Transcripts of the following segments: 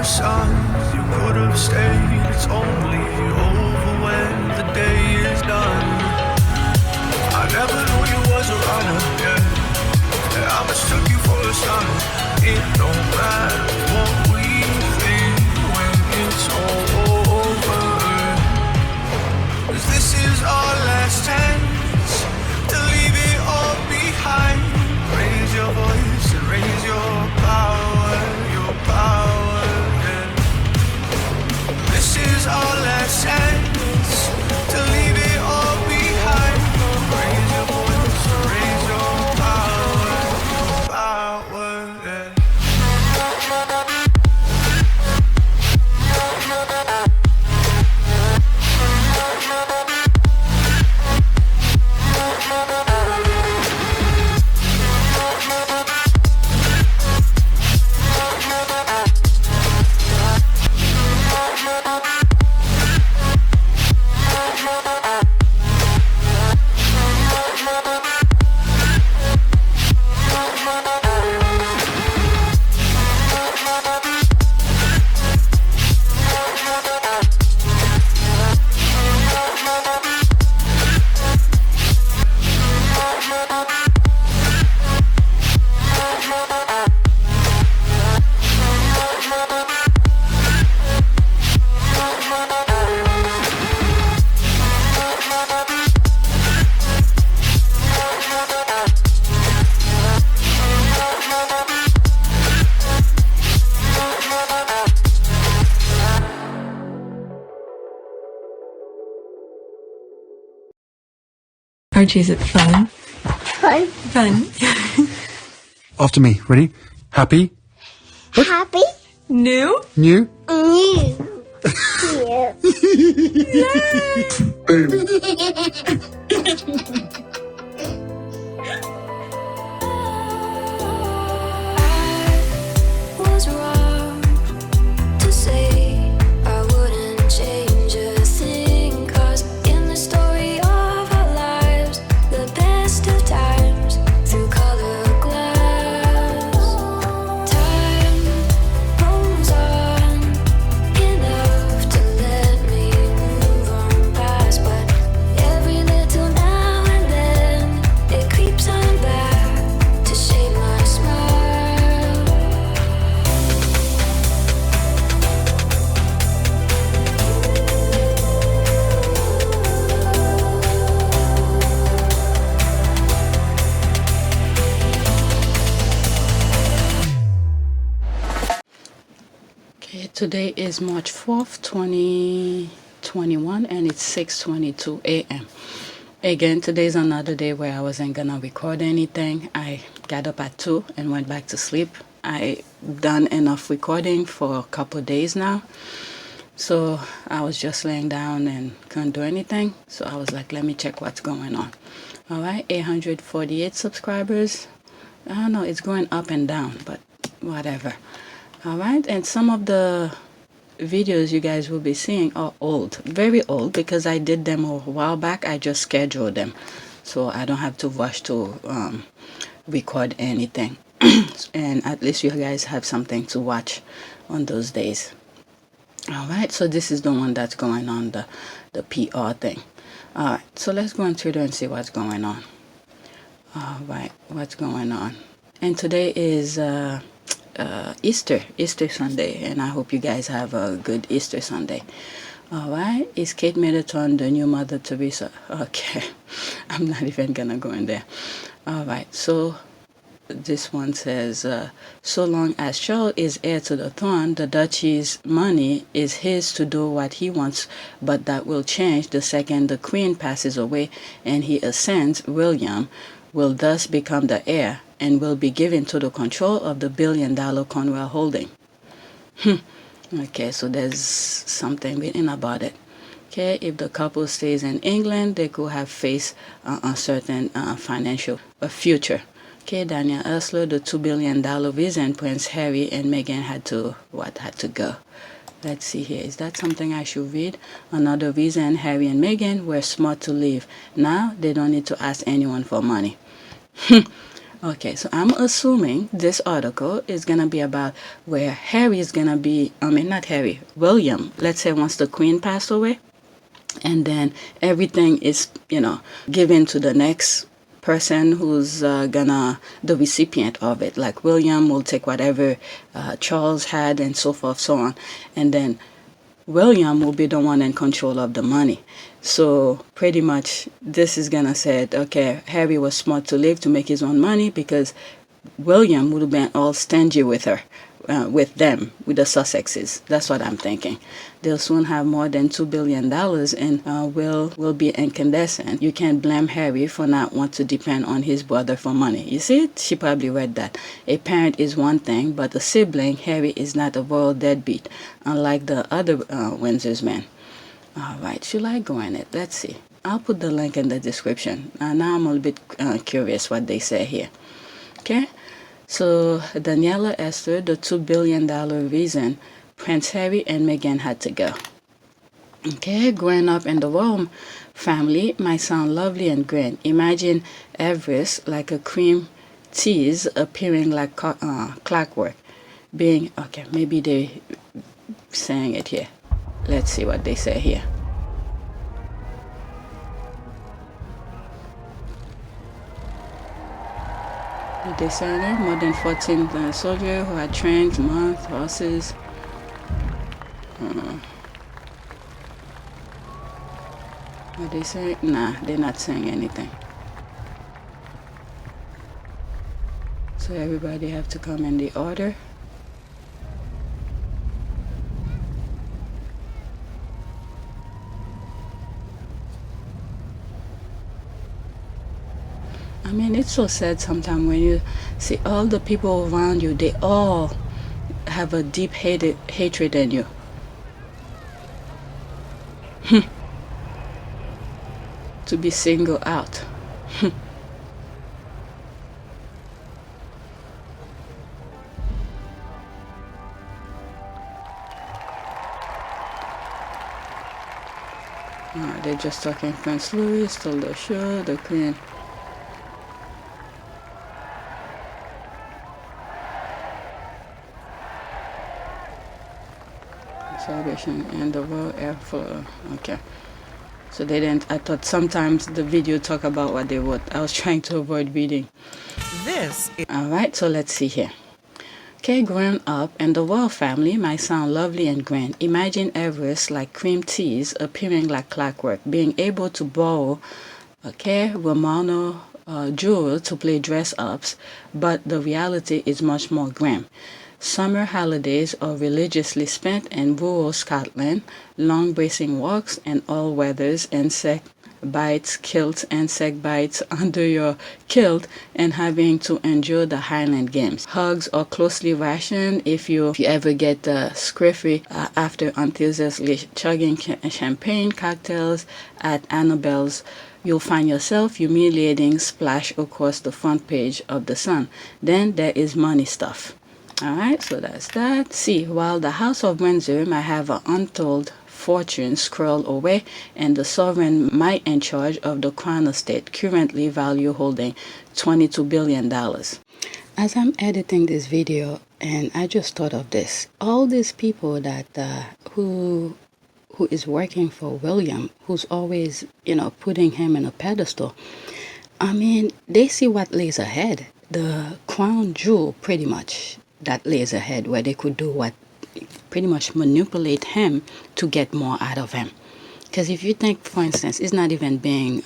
sun, you could have stayed. It's only over when the day is done. I never knew you was a runner, yeah. I mistook you for a son. It don't matter what we think when it's all over. 'Cause this is our last chance to leave it all behind. Raise your voice and raise your power, yeah. This is our last chance to leave it all behind. Raise your voice and raise your power, yeah. Archie, is it fun? Fun. Fun. After me. Ready? Happy? Happy. New? New? New. Boom. Was wrong to say I wouldn't change a thing, 'cause in the story of our lives, the best of times through colored glass, time moves on enough to let me move on past, but every little now and then it creeps on back to shade my smile. Okay, today is March 4th, 2021, and it's 6:22 a.m. Again, today's another day where I wasn't gonna record anything. I got up at 2 and went back to sleep. I done enough recording for a couple days now. So I was just laying down and couldn't do anything. So I was like, let me check what's going on. All right, 848 subscribers. I don't know, it's going up and down, but whatever. All right, and some of the videos you guys will be seeing are old, very old, because I did them a while back. I just scheduled them, so I don't have to rush to record anything. And at least you guys have something to watch on those days. All right, so this is the one that's going on, the PR thing. All right, so let's go on Twitter and see what's going on. All right, what's going on? And today is Easter Sunday, and I hope you guys have a good Easter Sunday. All right, is Kate Middleton the new Mother Teresa? Okay, I'm not even gonna go in there. All right, so this one says, so long as Charles is heir to the throne, the duchy's money is his to do what he wants, but that will change the second the Queen passes away and he ascends. William will thus become the heir and will be given to the control of the billion-dollar Cornwall holding. Okay, so there's something written about it. Okay, if the couple stays in England, they could have faced uncertain financial future. Okay, Daniela Elser, the $2 billion reason Prince Harry and Meghan had to go. Let's see here. Is that something I should read? Another reason Harry and Meghan were smart to leave. Now they don't need to ask anyone for money. Okay, so I'm assuming this article is gonna be about where Harry is gonna be, not Harry, William, let's say once the Queen passed away, and then everything is, given to the next person who's the recipient of it. Like William will take whatever Charles had and so forth, so on. And then William will be the one in control of the money. So pretty much this is gonna say, okay, Harry was smart to live to make his own money because William would have been all stingy with her, with them, with the Sussexes. That's what I'm thinking. They'll soon have more than $2 billion and will be incandescent. You can't blame Harry for not want to depend on his brother for money. You see it? She probably read that. A parent is one thing, but a sibling, Harry is not a royal deadbeat, unlike the other Windsor's men. All right, should I go in it? Let's see. I'll put the link in the description. Now I'm a little bit curious what they say here. Okay, so Daniela Elser, the $2 billion reason Prince Harry and Meghan had to go. Okay, growing up in the royal family might sound lovely and grand. Imagine Everest like a cream cheese appearing like clockwork. Being, okay, maybe they saying it here. Let's see what they say here. Did they say that? More than 14 soldiers who had trained months, horses. What they say? Nah, they're not saying anything. So everybody have to come in the order. I mean, it's so sad sometimes when you see all the people around you, they all have a deep hatred in you. To be singled out. They're just talking Prince Louis, stole the show, the Queen. Celebration and the royal airflow. Okay. So they didn't, I thought sometimes the video talk about what they wrote. I was trying to avoid reading. This is... Alright, so let's see here. Okay, growing up in the royal family might sound lovely and grand. Imagine Everest like cream cheese appearing like clockwork. Being able to borrow, Romano jewel to play dress-ups, but the reality is much more grim. Summer holidays are religiously spent in rural Scotland, long bracing walks and all weathers, insect bites, insect bites under your kilt, and having to endure the Highland Games. Hugs are closely rationed if you ever get scruffy after enthusiastically chugging champagne cocktails at Annabelle's. You'll find yourself humiliating splash across the front page of the Sun. Then there is money stuff. Alright, so that's that. See, while the House of Windsor might have an untold fortune squirreled away, and the sovereign might in charge of the crown estate, currently value holding $22 billion. As I'm editing this video, and I just thought of this, all these people that who is working for William, who's always, putting him in a pedestal, I mean, they see what lays ahead. The crown jewel, pretty much, that lays ahead, where they could do what, pretty much manipulate him to get more out of him. Because if you think, for instance, it's not even being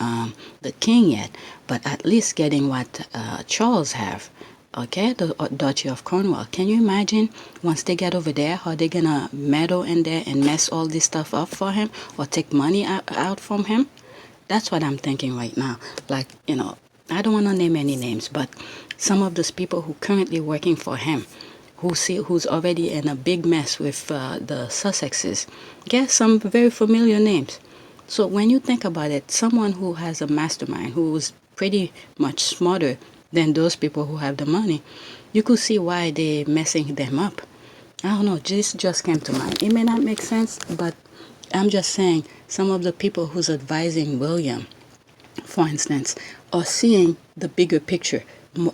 the king yet, but at least getting what Charles have, okay, the Duchy of Cornwall. Can you imagine once they get over there, how they're gonna meddle in there and mess all this stuff up for him, or take money out from him? That's what I'm thinking right now. Like, I don't want to name any names, but some of those people who currently working for him, who's already in a big mess with the Sussexes, get some very familiar names. So when you think about it, someone who has a mastermind, who's pretty much smarter than those people who have the money, you could see why they're messing them up. I don't know, this just came to mind. It may not make sense, but I'm just saying some of the people who's advising William, for instance, are seeing the bigger picture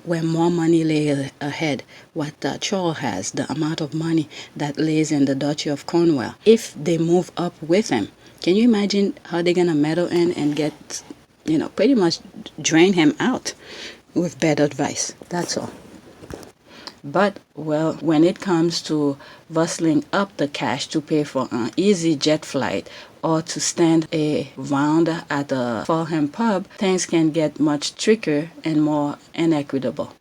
where more money lay ahead, what Charles has, the amount of money that lays in the Duchy of Cornwall. If they move up with him, can you imagine how they're going to meddle in and get, pretty much drain him out with bad advice? That's all. But, well, when it comes to bustling up the cash to pay for an easy jet flight or to stand a round at a Fulham pub, things can get much trickier and more inequitable.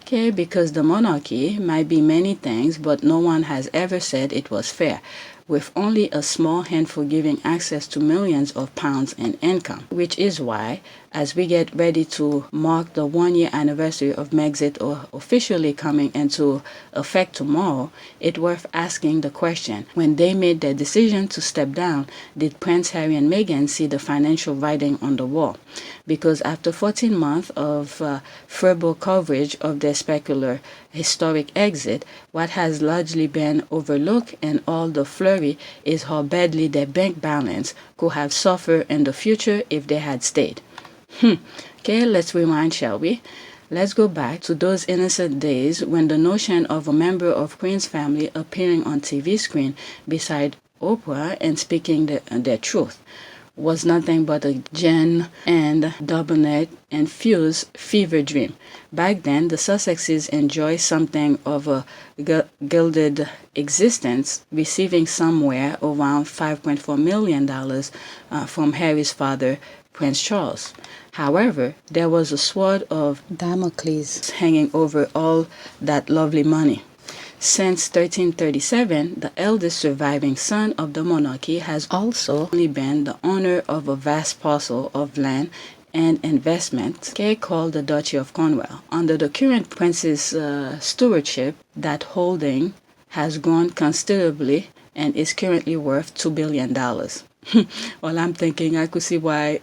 Okay, because the monarchy might be many things, but no one has ever said it was fair, with only a small handful giving access to millions of pounds in income, which is why, as we get ready to mark the 1-year anniversary of Megxit officially coming into effect tomorrow, it's worth asking the question, when they made their decision to step down, did Prince Harry and Meghan see the financial writing on the wall? Because after 14 months of verbal coverage of their specular historic exit, what has largely been overlooked in all the flurry is how badly their bank balance could have suffered in the future if they had stayed. Okay, let's rewind, shall we? Let's go back to those innocent days when the notion of a member of Queen's family appearing on TV screen beside Oprah and speaking their truth was nothing but a gin and double-net infused fever dream. Back then, the Sussexes enjoyed something of a gilded existence, receiving somewhere around $5.4 million from Harry's father, Prince Charles. However, there was a sword of Damocles hanging over all that lovely money. Since 1337, the eldest surviving son of the monarchy has also only been the owner of a vast parcel of land and investment called the Duchy of Cornwall. Under the current prince's stewardship, that holding has grown considerably and is currently worth $2 billion. Well, I'm thinking I could see why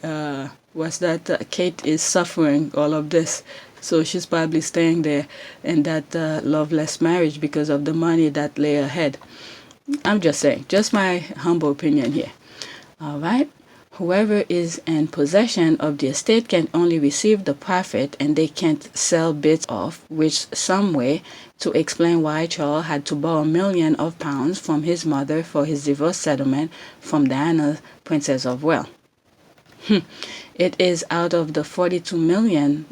Kate is suffering all of this. So she's probably staying there in that loveless marriage because of the money that lay ahead. I'm just saying, just my humble opinion here. All right. Whoever is in possession of the estate can only receive the profit and they can't sell bits off, which some way to explain why Charles had to borrow millions of pounds from his mother for his divorce settlement from Diana, Princess of Wales. It is out of the $42 million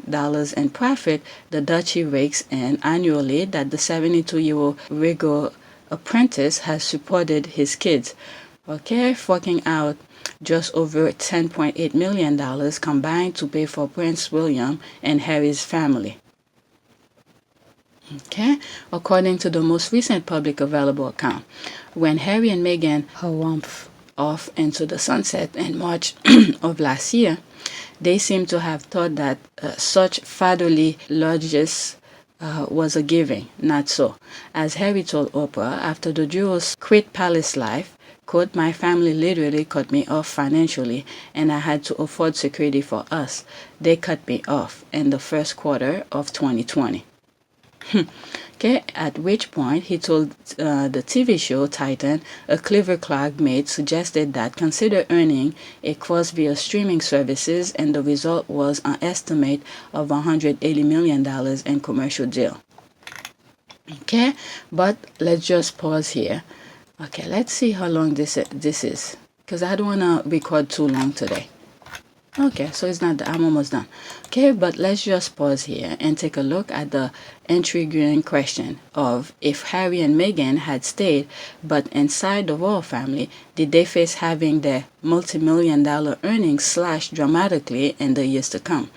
in profit the duchy rakes in annually that the 72-year-old regal apprentice has supported his kids. Okay, forking out just over $10.8 million combined to pay for Prince William and Harry's family. Okay, according to the most recent public available account, when Harry and Meghan harumphed off into the sunset in March of last year, they seem to have thought that such fatherly largesse was a giving. Not so. As Harry told Oprah, after the duo's quit palace life, quote, "My family literally cut me off financially and I had to afford security for us. They cut me off in the first quarter of 2020. Okay, at which point he told the TV show Titan, a clever clerk maid suggested that consider earning a course via streaming services, and the result was an estimate of $180 million in commercial deal. Okay, but let's just pause here. Okay, let's see how long this is, because I don't want to record too long today. Okay, so it's not, I'm almost done. Okay, but let's just pause here and take a look at the intriguing question of if Harry and Meghan had stayed, but inside the royal family, did they face having their multi-million-dollar earnings slashed dramatically in the years to come?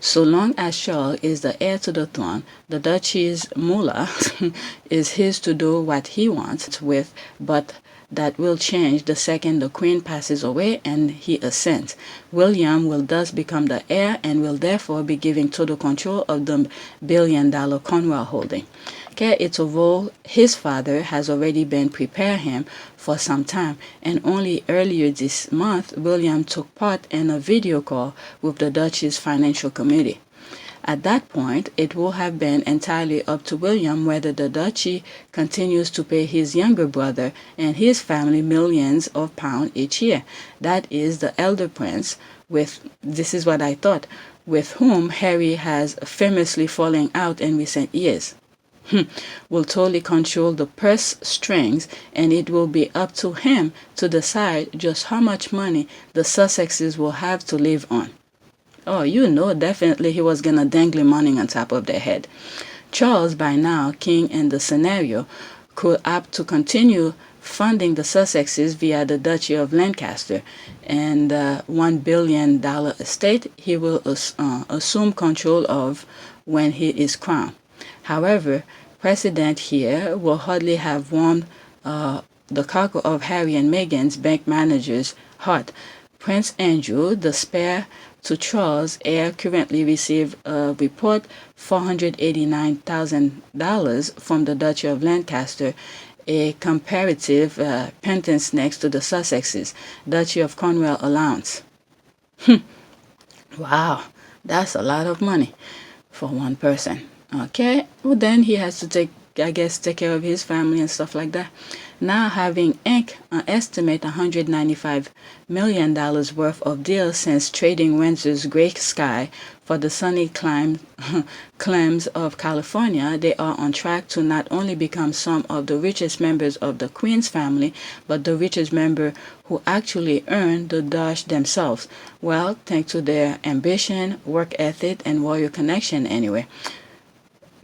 So long as Charles is the heir to the throne, the duchy's mullah is his to do what he wants with, but that will change the second the Queen passes away and he ascends. William will thus become the heir and will therefore be given total control of the billion-dollar Cornwall holding. Okay, it's a role his father has already been preparing him for some time, and only earlier this month, William took part in a video call with the Duchy's financial committee. At that point, it will have been entirely up to William whether the duchy continues to pay his younger brother and his family millions of pounds each year. That is, the elder prince, with, this is what I thought, with whom Harry has famously fallen out in recent years, will totally control the purse strings, and it will be up to him to decide just how much money the Sussexes will have to live on. Oh, definitely he was gonna dangle money on top of their head. Charles, by now king in the scenario, could opt to continue funding the Sussexes via the Duchy of Lancaster and $1 billion estate he will assume control of when he is crowned. However, precedent here will hardly have warmed the cockle of Harry and Meghan's bank manager's heart. Prince Andrew, the spare to Charles' heir, currently received a report $489,000 from the Duchy of Lancaster, a comparative pittance next to the Sussexes' Duchy of Cornwall allowance. Wow, that's a lot of money for one person. Okay, well then he has to take care of his family and stuff like that. Now having inked an estimate $195 million worth of deals since trading Windsor's gray sky for the sunny climes of California, they are on track to not only become some of the richest members of the Queen's family, but the richest member who actually earned the dosh themselves. Well, thanks to their ambition, work ethic, and royal connection anyway.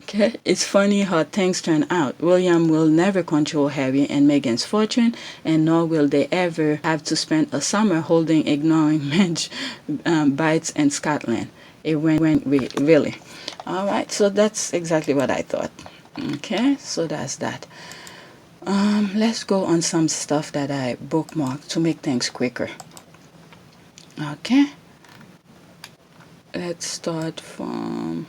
Okay, it's funny how things turn out. William will never control Harry and Meghan's fortune, and nor will they ever have to spend a summer ignoring Midge bites in Scotland. It went really. All right, so that's exactly what I thought. Okay, so that's that. Let's go on some stuff that I bookmarked to make things quicker. Okay, let's start from...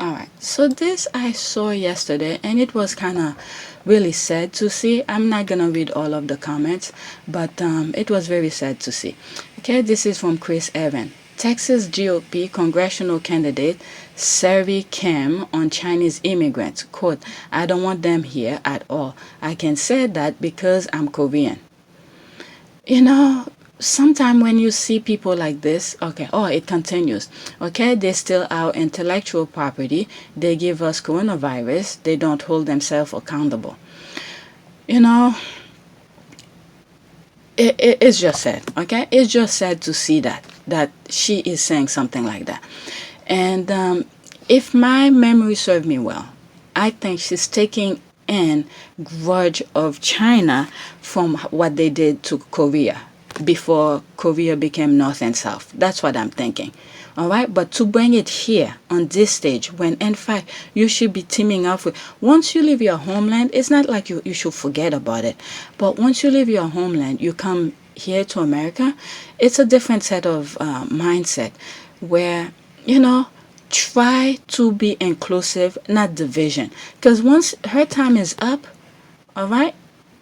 Alright, so this I saw yesterday, and it was kind of really sad to see. I'm not going to read all of the comments, but it was very sad to see. Okay, this is from Chris Evan. Texas GOP congressional candidate Sari Kim on Chinese immigrants. Quote, I don't want them here at all. I can say that because I'm Korean. Sometime when you see people like this, it continues. Okay, they steal our intellectual property. They give us coronavirus. They don't hold themselves accountable. It's just sad. Okay, it's just sad to see that she is saying something like that. And if my memory serves me well, I think she's taking in grudge of China from what they did to Korea before Korea became North and South. That's what I'm thinking. All right, but to bring it here on this stage, when in fact you should be teaming up with, once you leave your homeland, it's not like you should forget about it, but once you leave your homeland, you come here to America, it's a different set of mindset where, try to be inclusive, not division. Because once her time is up, all right,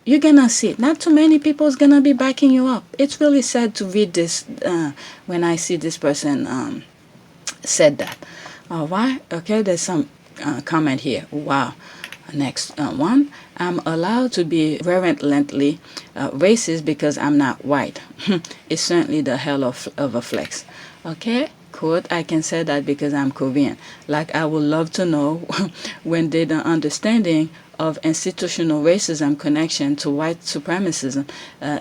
you're gonna see not too many people is gonna be backing you up. It's really sad to read this when I see this person said that. All right, okay, there's some comment here. Wow. Next one. I'm allowed to be virulently racist because I'm not white. It's certainly the hell of a flex. Okay, quote, I can say that because I'm Korean. Like, I would love to know when did the understanding of institutional racism connection to white supremacism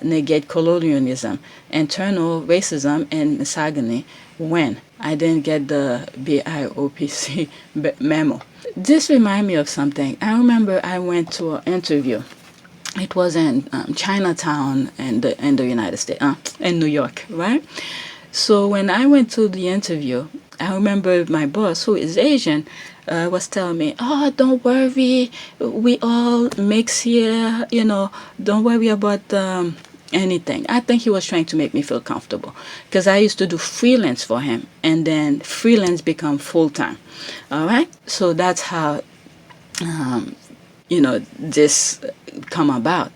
negate colonialism, internal racism, and misogyny. When? I didn't get the BIOPC memo. This reminds me of something. I remember I went to an interview. It was in Chinatown in the United States, in New York, right? So when I went to the interview, I remember my boss, who is Asian, was telling me, oh, don't worry, we all mix here, don't worry about anything. I think he was trying to make me feel comfortable because I used to do freelance for him, and then freelance become full-time. All right, so that's how this come about.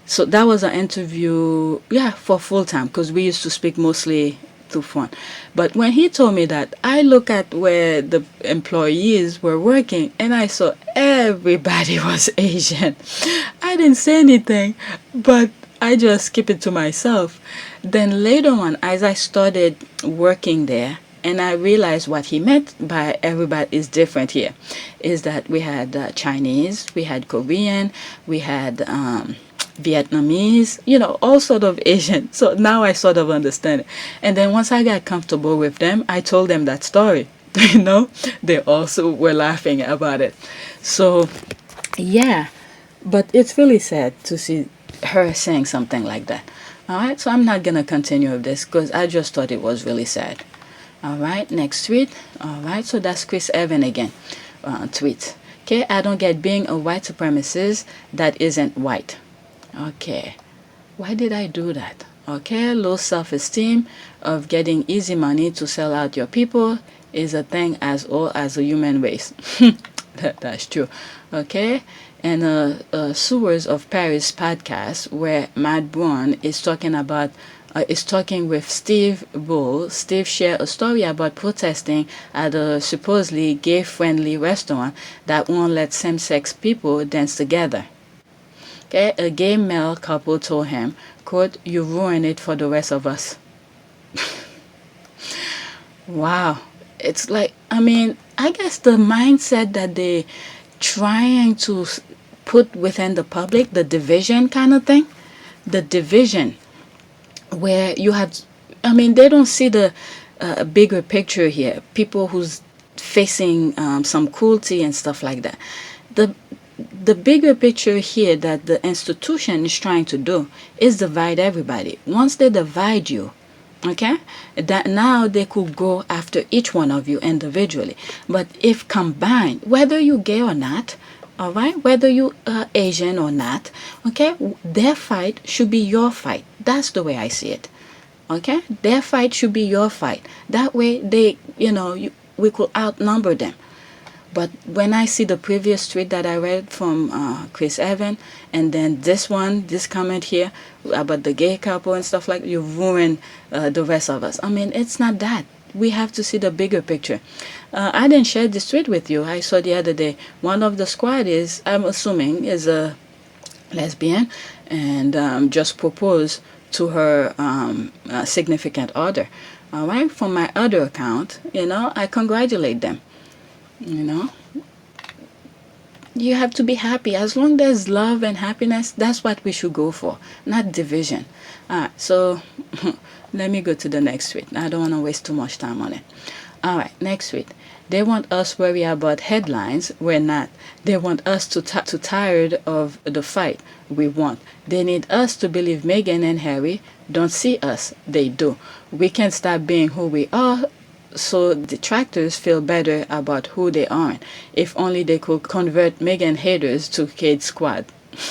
So that was an interview, for full-time, because we used to speak mostly through phone. But when he told me that, I look at where the employees were working, and I saw everybody was Asian. I didn't say anything, but I just keep it to myself. Then later on, as I started working there, and I realized what he meant by everybody is different here, is that we had Chinese, we had Korean, we had Vietnamese, all sort of Asian. So now I sort of understand it. And then once I got comfortable with them, I told them that story. They also were laughing about it. So yeah, but it's really sad to see her saying something like that. All right, so I'm not gonna continue with this because I just thought it was really sad. All right, next tweet. All right, so that's Chris Evans again. Tweet. Okay, I don't get being a white supremacist that isn't white. Okay, why did I do that? Okay, low self-esteem of getting easy money to sell out your people is a thing as old as the human race. That's true. Okay, and Sewers of Paris podcast where Matt Brown is talking about is talking with Steve Bull. Steve shared a story about protesting at a supposedly gay-friendly restaurant that won't let same-sex people dance together. Okay, a gay male couple told him, quote, "You ruin it for the rest of us." Wow. It's like, I guess the mindset that they trying to put within the public, the division kind of thing, the division where you have, they don't see the bigger picture here. People who's facing some cruelty and stuff like that. The bigger picture here that the institution is trying to do is divide everybody. Once they divide you, okay, that now they could go after each one of you individually. But if combined, whether you're gay or not, all right, whether you are Asian or not, okay, their fight should be your fight. That's the way I see it. Okay, their fight should be your fight. That way they, we could outnumber them. But when I see the previous tweet that I read from Chris Evans, and then this comment here about the gay couple and stuff like, you ruin the rest of us. It's not that. We have to see the bigger picture. I didn't share this tweet with you. I saw the other day. One of the squad is, I'm assuming, is a lesbian and just proposed to her significant other. All right. From my other account, I congratulate them. You have to be happy. As long as there's love and happiness, that's what we should go for, not division. Alright, so let me go to the next tweet. I don't want to waste too much time on it. Alright, next tweet. They want us worry about headlines. We're not. They want us to tired of the fight. We want. They need us to believe Meghan and Harry don't see us. They do. We can stop being who we are, so detractors feel better about who they are. If only they could convert Meghan haters to Kate Squad.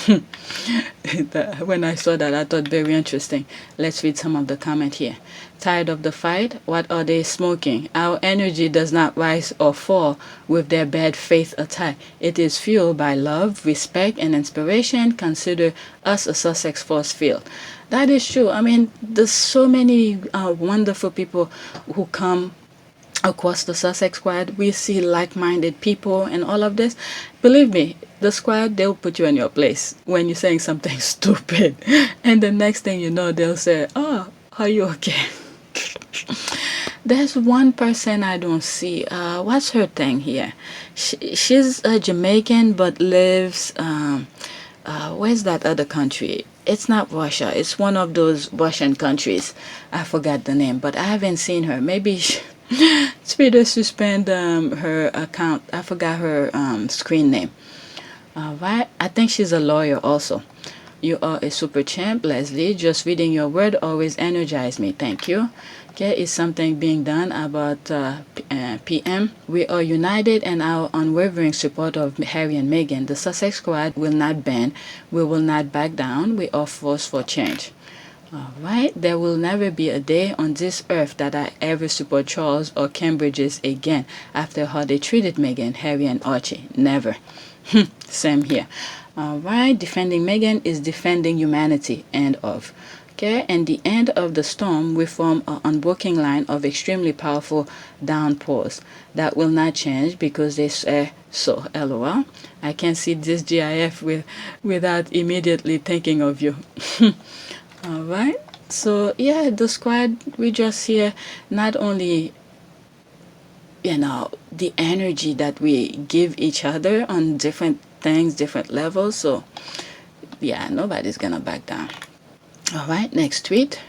When I saw that, I thought very interesting. Let's read some of the comment here. Tired of the fight? What are they smoking? Our energy does not rise or fall with their bad faith attack. It is fueled by love, respect, and inspiration. Consider us a Sussex force field. That is true. There's so many wonderful people who come across the Sussex squad. We see like-minded people and all of this. Believe me, the squad, they'll put you in your place when you're saying something stupid. And the next thing you know, they'll say, "Oh, are you okay?" There's one person I don't see. What's her thing here? She's a Jamaican but lives, where's that other country? It's not Russia. It's one of those Russian countries. I forgot the name, but I haven't seen her. Maybe Twitter suspend her account. I forgot her screen name. Alright, I think she's a lawyer also. You are a super champ, Leslie. Just reading your word always energized me. Thank you. Okay, is something being done about PM? We are united in our unwavering support of Harry and Meghan. The Sussex squad will not bend. We will not back down. We are force for change. Alright, there will never be a day on this earth that I ever support Charles or Cambridge's again after how they treated Meghan, Harry, and Archie. Never. Same here. Alright, defending Meghan is defending humanity. End of. Okay, and the end of the storm will form an unbroken line of extremely powerful downpours that will not change because they say so. LOL. I can see this GIF without immediately thinking of you. All right. So yeah, the squad, we just here not only the energy that we give each other on different things, different levels. So yeah, nobody's gonna back down. All right, next tweet.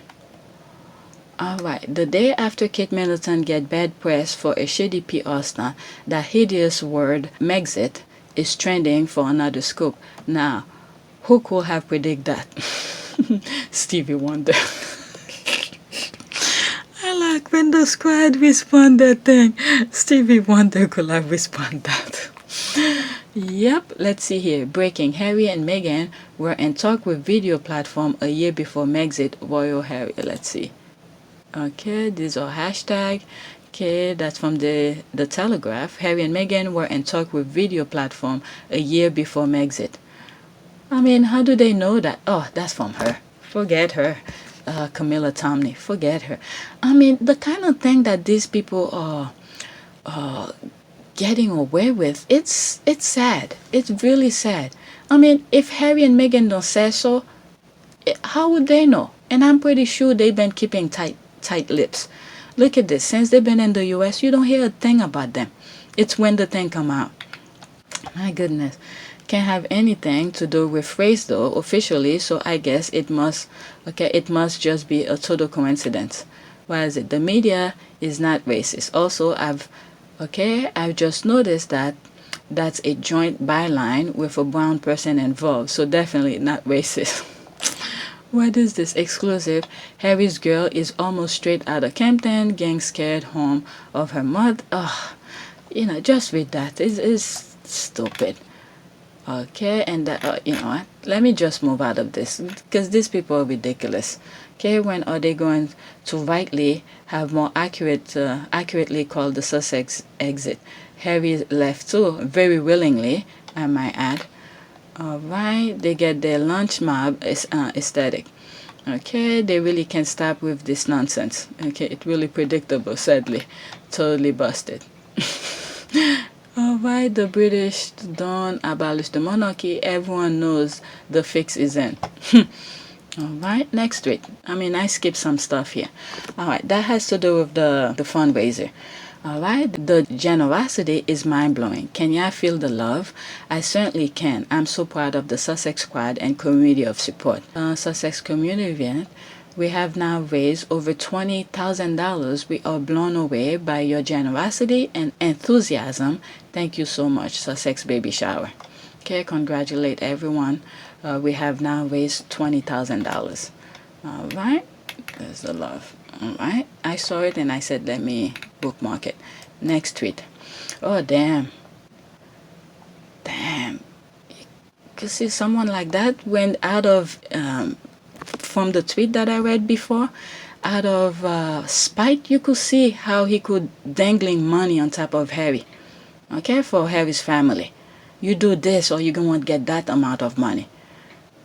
All right, the day after Kate Middleton get bad press for a shady PR stunt, that hideous word Megxit is trending for another scoop. Now, who could have predicted that? Stevie Wonder. I like when the squad respond that thing. Stevie Wonder could have responded that. Yep, let's see here. Breaking: Harry and Meghan were in talk with video platform a year before Megxit Royal Harry. Let's see. Okay, these are hashtag. Okay, that's from the Telegraph. Harry and Meghan were in talk with video platform a year before Megxit. I mean, how do they know that? Oh, that's from her. Forget her. Camilla Tomney. Forget her. I mean, the kind of thing that these people are getting away with, it's sad. It's really sad. I mean, if Harry and Meghan don't say so, how would they know? And I'm pretty sure they've been keeping tight lips. Look at this. Since they've been in the US, you don't hear a thing about them. It's when the thing come out. My goodness. Can't have anything to do with race though, officially, so I guess it must just be a total coincidence. Why is it? The media is not racist. Also, I've just noticed that that's a joint byline with a brown person involved, so definitely not racist. What is this? Exclusive. Harry's girl is almost straight out of Campton, gang scared home of her mother. Just read that. It's stupid. Okay, and you know what? Let me just move out of this because these people are ridiculous. Okay, when are they going to rightly have more accurately called the Sussex exit? Harry left too, very willingly, I might add. All right, they get their lunch mob aesthetic. Okay, they really can't stop with this nonsense. Okay, it's really predictable, sadly. Totally busted. Alright, the British don't abolish the monarchy. Everyone knows the fix is in. Alright, next tweet. I skipped some stuff here. Alright, that has to do with the fundraiser. Alright, the generosity is mind-blowing. Can y'all feel the love? I certainly can. I'm so proud of the Sussex squad and community of support. Sussex community event. We have now raised over $20,000. We are blown away by your generosity and enthusiasm. Thank you so much, Sussex Baby Shower. Okay, congratulate everyone. We have now raised $20,000. All right, there's the love. All right, I saw it and I said, let me bookmark it. Next tweet. Oh, damn. You can see someone like that went out of... from the tweet that I read before, out of spite, you could see how he could dangling money on top of Harry. Okay, for Harry's family. You do this or you're going to get that amount of money.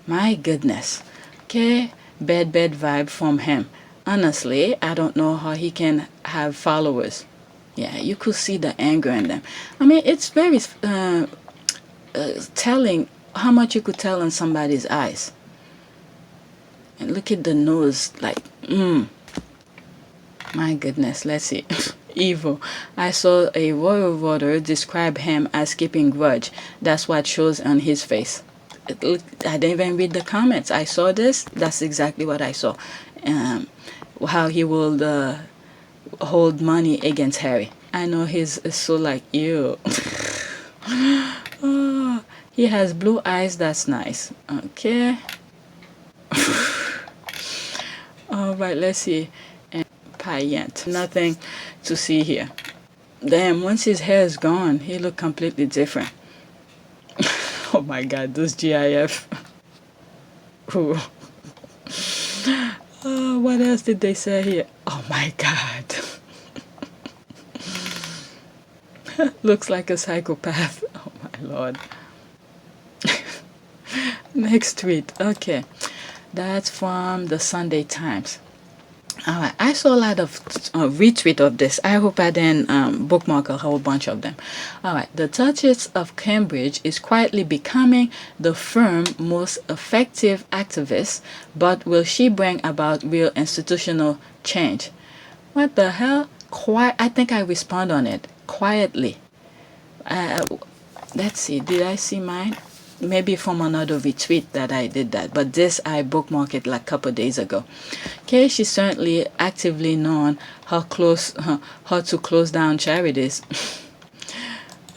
My goodness. Okay, bad vibe from him. Honestly, I don't know how he can have followers. Yeah, you could see the anger in them. It's very telling how much you could tell in somebody's eyes. And look at the nose, like, My goodness, let's see. Evil. I saw a royal voter describe him as keeping grudge. That's what shows on his face. I didn't even read the comments. I saw this. That's exactly what I saw. How he will hold money against Harry. I know he's so like, ew. Oh, he has blue eyes. That's nice. Okay. All right, let's see. And Payant. Nothing to see here. Damn, once his hair is gone, he look completely different. Oh my God, those GIF. Ooh. Oh, what else did they say here? Oh my God. Looks like a psychopath. Oh my Lord. Next tweet. Okay. That's from the Sunday Times. All right, I saw a lot of retweet of this. I hope I didn't bookmark a whole bunch of them. All right, the Duchess of Cambridge is quietly becoming the firm's most effective activist, but will she bring about real institutional change? What the hell? I think I respond on it quietly. Uh, let's see. Did I see mine? Maybe from another retweet that I did that, but this I bookmarked it like a couple days ago. Okay, she's certainly actively known how to close down charities.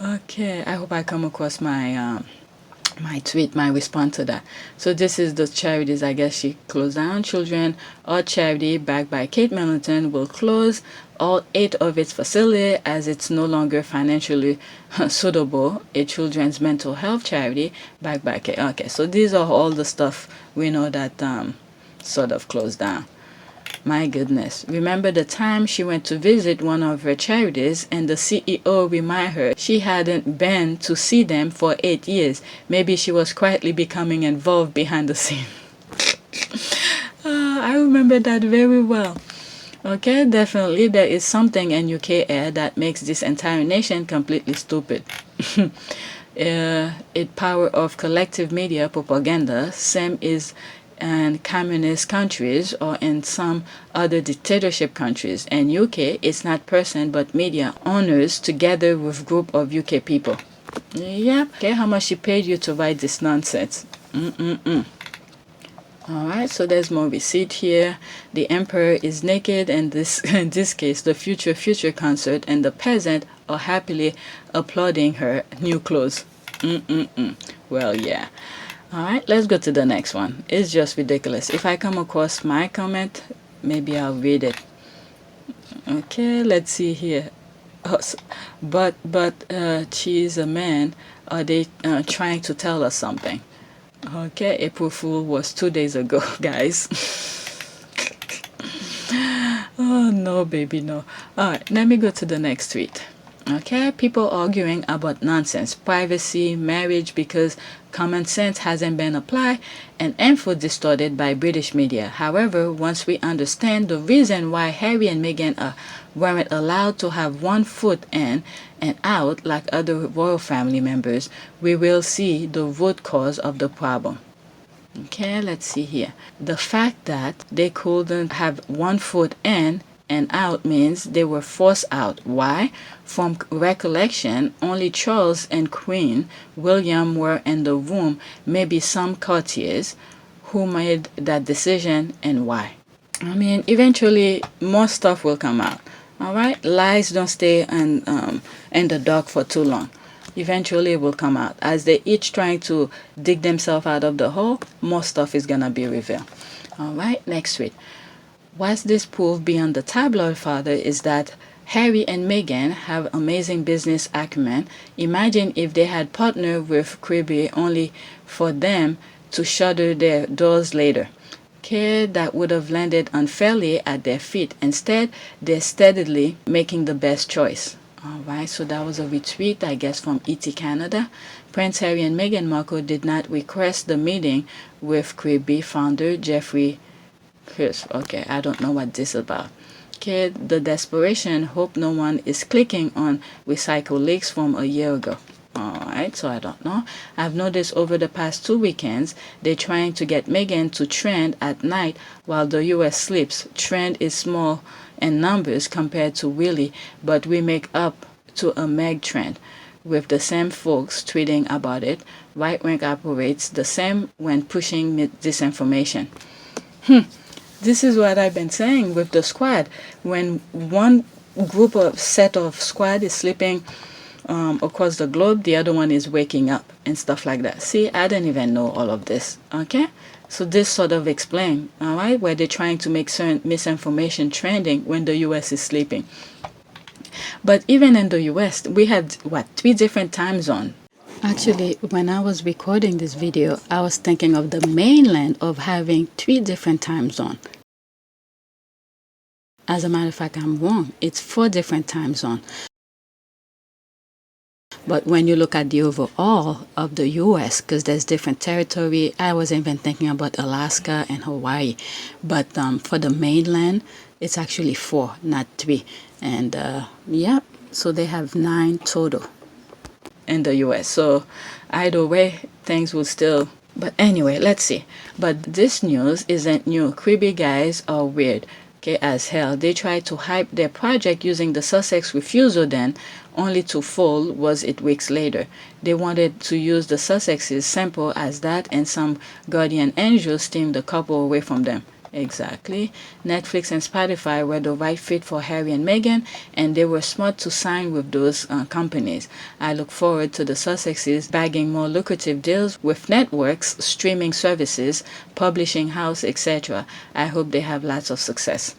Okay, I hope I come across my my tweet, my response to that. So this is the charities I guess she closed down. Children or charity backed by Kate Middleton will close all 8 of its facilities as it's no longer financially suitable. A children's mental health charity backed by Kate. Okay, so these are all the stuff we know that sort of closed down. My goodness. Remember the time she went to visit one of her charities and the CEO reminded her she hadn't been to see them for 8 years. Maybe she was quietly becoming involved behind the scene. I remember that very well. Okay, definitely there is something in UK air that makes this entire nation completely stupid. It power of collective media propaganda, same is in communist countries or in some other dictatorship countries. In UK, it's not person but media owners together with group of UK people. Yeah. Okay, how much she paid you to write this nonsense? Alright, so there's more receipt here. The emperor is naked and in this case the future concert and the peasant are happily applauding her new clothes. Well, yeah. Alright, let's go to the next one. It's just ridiculous. If I come across my comment, maybe I'll read it. Okay, let's see here. But she's a man. Are they trying to tell us something? Okay, April Fool was 2 days ago, guys. Oh, no, baby, no. Alright, let me go to the next tweet. Okay, people arguing about nonsense, privacy, marriage because common sense hasn't been applied and info distorted by British media. However, once we understand the reason why Harry and Meghan weren't allowed to have one foot in and out like other royal family members, we will see the root cause of the problem. Okay, let's see here. The fact that they couldn't have one foot in and out means they were forced out. Why? From recollection, only Charles and Queen William were in the room, maybe some courtiers. Who made that decision and why? I mean, eventually more stuff will come out. Alright? Lies don't stay in the dark for too long. Eventually it will come out. As they each trying to dig themselves out of the hole, more stuff is gonna be revealed. Alright, next tweet. What's this proof beyond the tabloid father is that Harry and Meghan have amazing business acumen. Imagine if they had partnered with Kirby only for them to shutter their doors later. Okay, that would have landed unfairly at their feet. Instead, they're steadily making the best choice. Alright, so that was a retweet, I guess, from ET Canada. Prince Harry and Meghan Markle did not request the meeting with Kirby founder Jeffrey Chris. Okay, I don't know what this is about. Okay, the desperation, hope no one is clicking on recycle leaks from a year ago. Alright, so I don't know. I've noticed over the past 2 weekends, they're trying to get Meghan to trend at night while the US sleeps. Trend is small in numbers compared to Willie, but we make up to a Meg trend. With the same folks tweeting about it, right wing operates the same when pushing disinformation. This is what I've been saying with the squad. When one group of set of squad is sleeping across the globe, the other one is waking up and stuff like that. See, I didn't even know all of this. Okay, so this sort of explains, all right, where they're trying to make certain misinformation trending when the US is sleeping. But even in the US, we had 3 different time zones. Actually, when I was recording this video, I was thinking of the mainland of having 3 different time zones. As a matter of fact, I'm wrong. It's 4 different time zones. But when you look at the overall of the U.S., because there's different territory, I was even thinking about Alaska and Hawaii. But for the mainland, it's actually 4, not 3. And yeah, so they have 9 total in the US. So either way, things will still. But anyway, let's see. But this news isn't new. Creepy guys are weird. Okay, as hell. They tried to hype their project using the Sussex refusal then, only to fold was it weeks later. They wanted to use the Sussexes, simple as that, and some guardian angel steamed the couple away from them. Exactly. Netflix and Spotify were the right fit for Harry and Meghan, and they were smart to sign with those companies. I look forward to the Sussexes bagging more lucrative deals with networks, streaming services, publishing house, etc. I hope they have lots of success.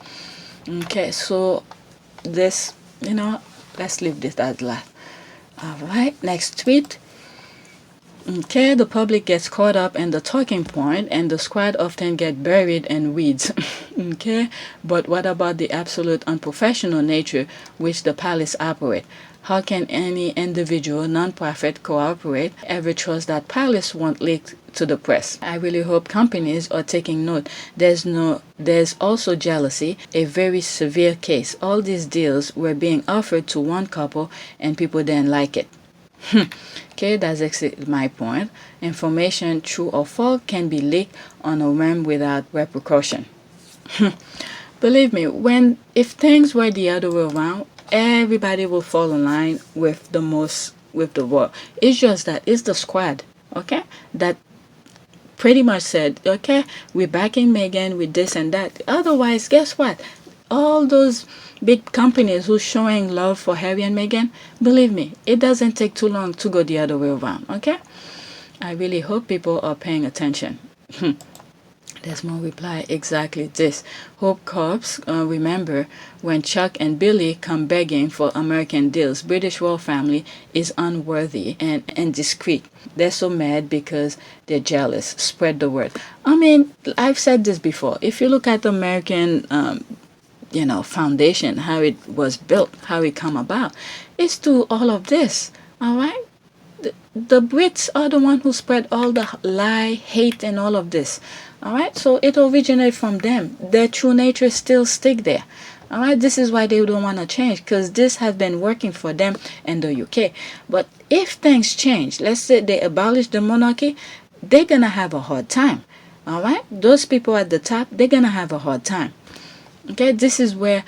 Okay, so this, let's leave this as last. All right, next tweet. Okay, the public gets caught up in the talking point and the squad often get buried in weeds. Okay, but what about the absolute unprofessional nature which the palace operate? How can any individual non-profit cooperate ever trust that palace won't leak to the press? I really hope companies are taking note. There's also jealousy, a very severe case. All these deals were being offered to one couple and people didn't like it. Okay, that's exactly my point. Information, true or false, can be leaked on a whim without repercussion. Believe me, if things were the other way around, everybody will fall in line with the war. It's just that it's the squad, okay, that pretty much said, okay, we're backing Meghan with this and that. Otherwise, guess what? All those big companies who's showing love for Harry and Meghan, believe me, it doesn't take too long to go the other way around, okay? I really hope people are paying attention. There's more reply. Exactly this. Hope Corps, remember when Chuck and Billy come begging for American deals, British royal family is unworthy and indiscreet. They're so mad because they're jealous. Spread the word. I mean, I've said this before. If you look at the American foundation, how it was built, how it come about, it's to all of this, all right? The Brits are the one who spread all the lie, hate, and all of this, all right? So it originated from them. Their true nature still stick there, all right? This is why they don't want to change, because this has been working for them in the UK. But if things change, let's say they abolish the monarchy, they're gonna have a hard time, all right? Those people at the top, they're gonna have a hard time. Okay, this is where,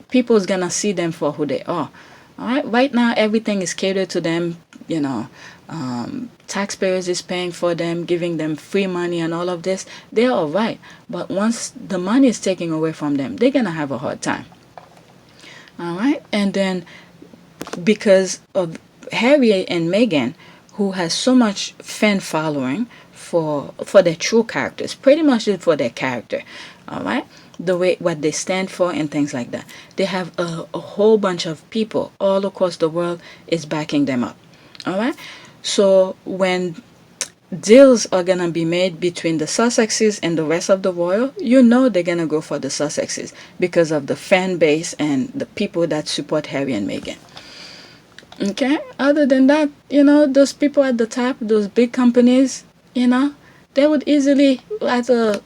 people's gonna see them for who they are. All right, right now everything is catered to them. Taxpayers is paying for them, giving them free money and all of this. They're all right, but once the money is taken away from them, they're gonna have a hard time. All right, and then because of Harry and Meghan, who has so much fan following for their true characters, pretty much for their character. All right, the way what they stand for and things like that. They have a whole bunch of people all across the world is backing them up. All right, so when deals are gonna be made between the Sussexes and the rest of the royal, they're gonna go for the Sussexes because of the fan base and the people that support Harry and Meghan. Okay, other than that, those people at the top, those big companies, they would easily, at a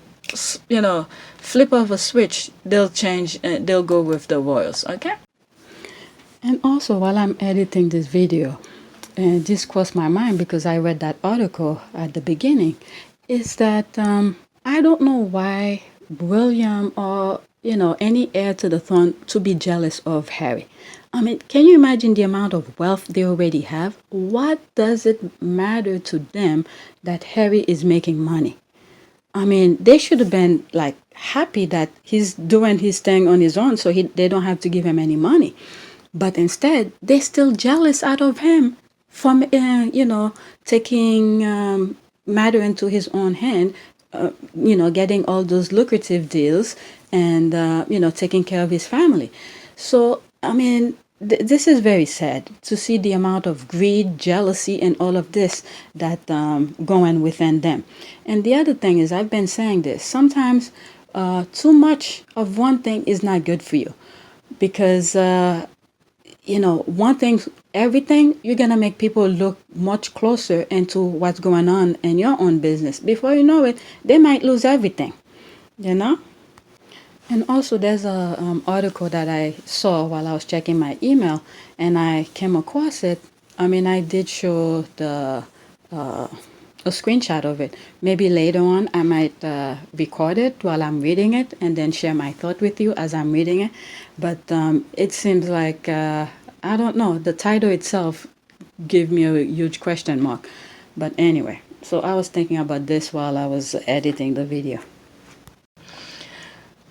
flip of a switch, they'll change, they'll go with the royals. Okay. And also, while I'm editing this video, and this crossed my mind because I read that article at the beginning, is that I don't know why William or any heir to the throne to be jealous of Harry. I mean, can you imagine the amount of wealth they already have? What does it matter to them that Harry is making money? I mean, they should have been happy that he's doing his thing on his own, so they don't have to give him any money. But instead, they're still jealous out of him from taking matter into his own hand, getting all those lucrative deals and taking care of his family. So I mean, this is very sad to see the amount of greed, jealousy, and all of this that going within them. And the other thing is, I've been saying this, sometimes too much of one thing is not good for you, because one thing, everything, you're gonna make people look much closer into what's going on in your own business. Before you know it, they might lose everything, you know? And also, there's a article that I saw while I was checking my email, and I came across it. I mean, I did show a screenshot of it. Maybe later on, I might record it while I'm reading it, and then share my thought with you as I'm reading it. But it seems like I don't know. The title itself gave me a huge question mark. But anyway, so I was thinking about this while I was editing the video.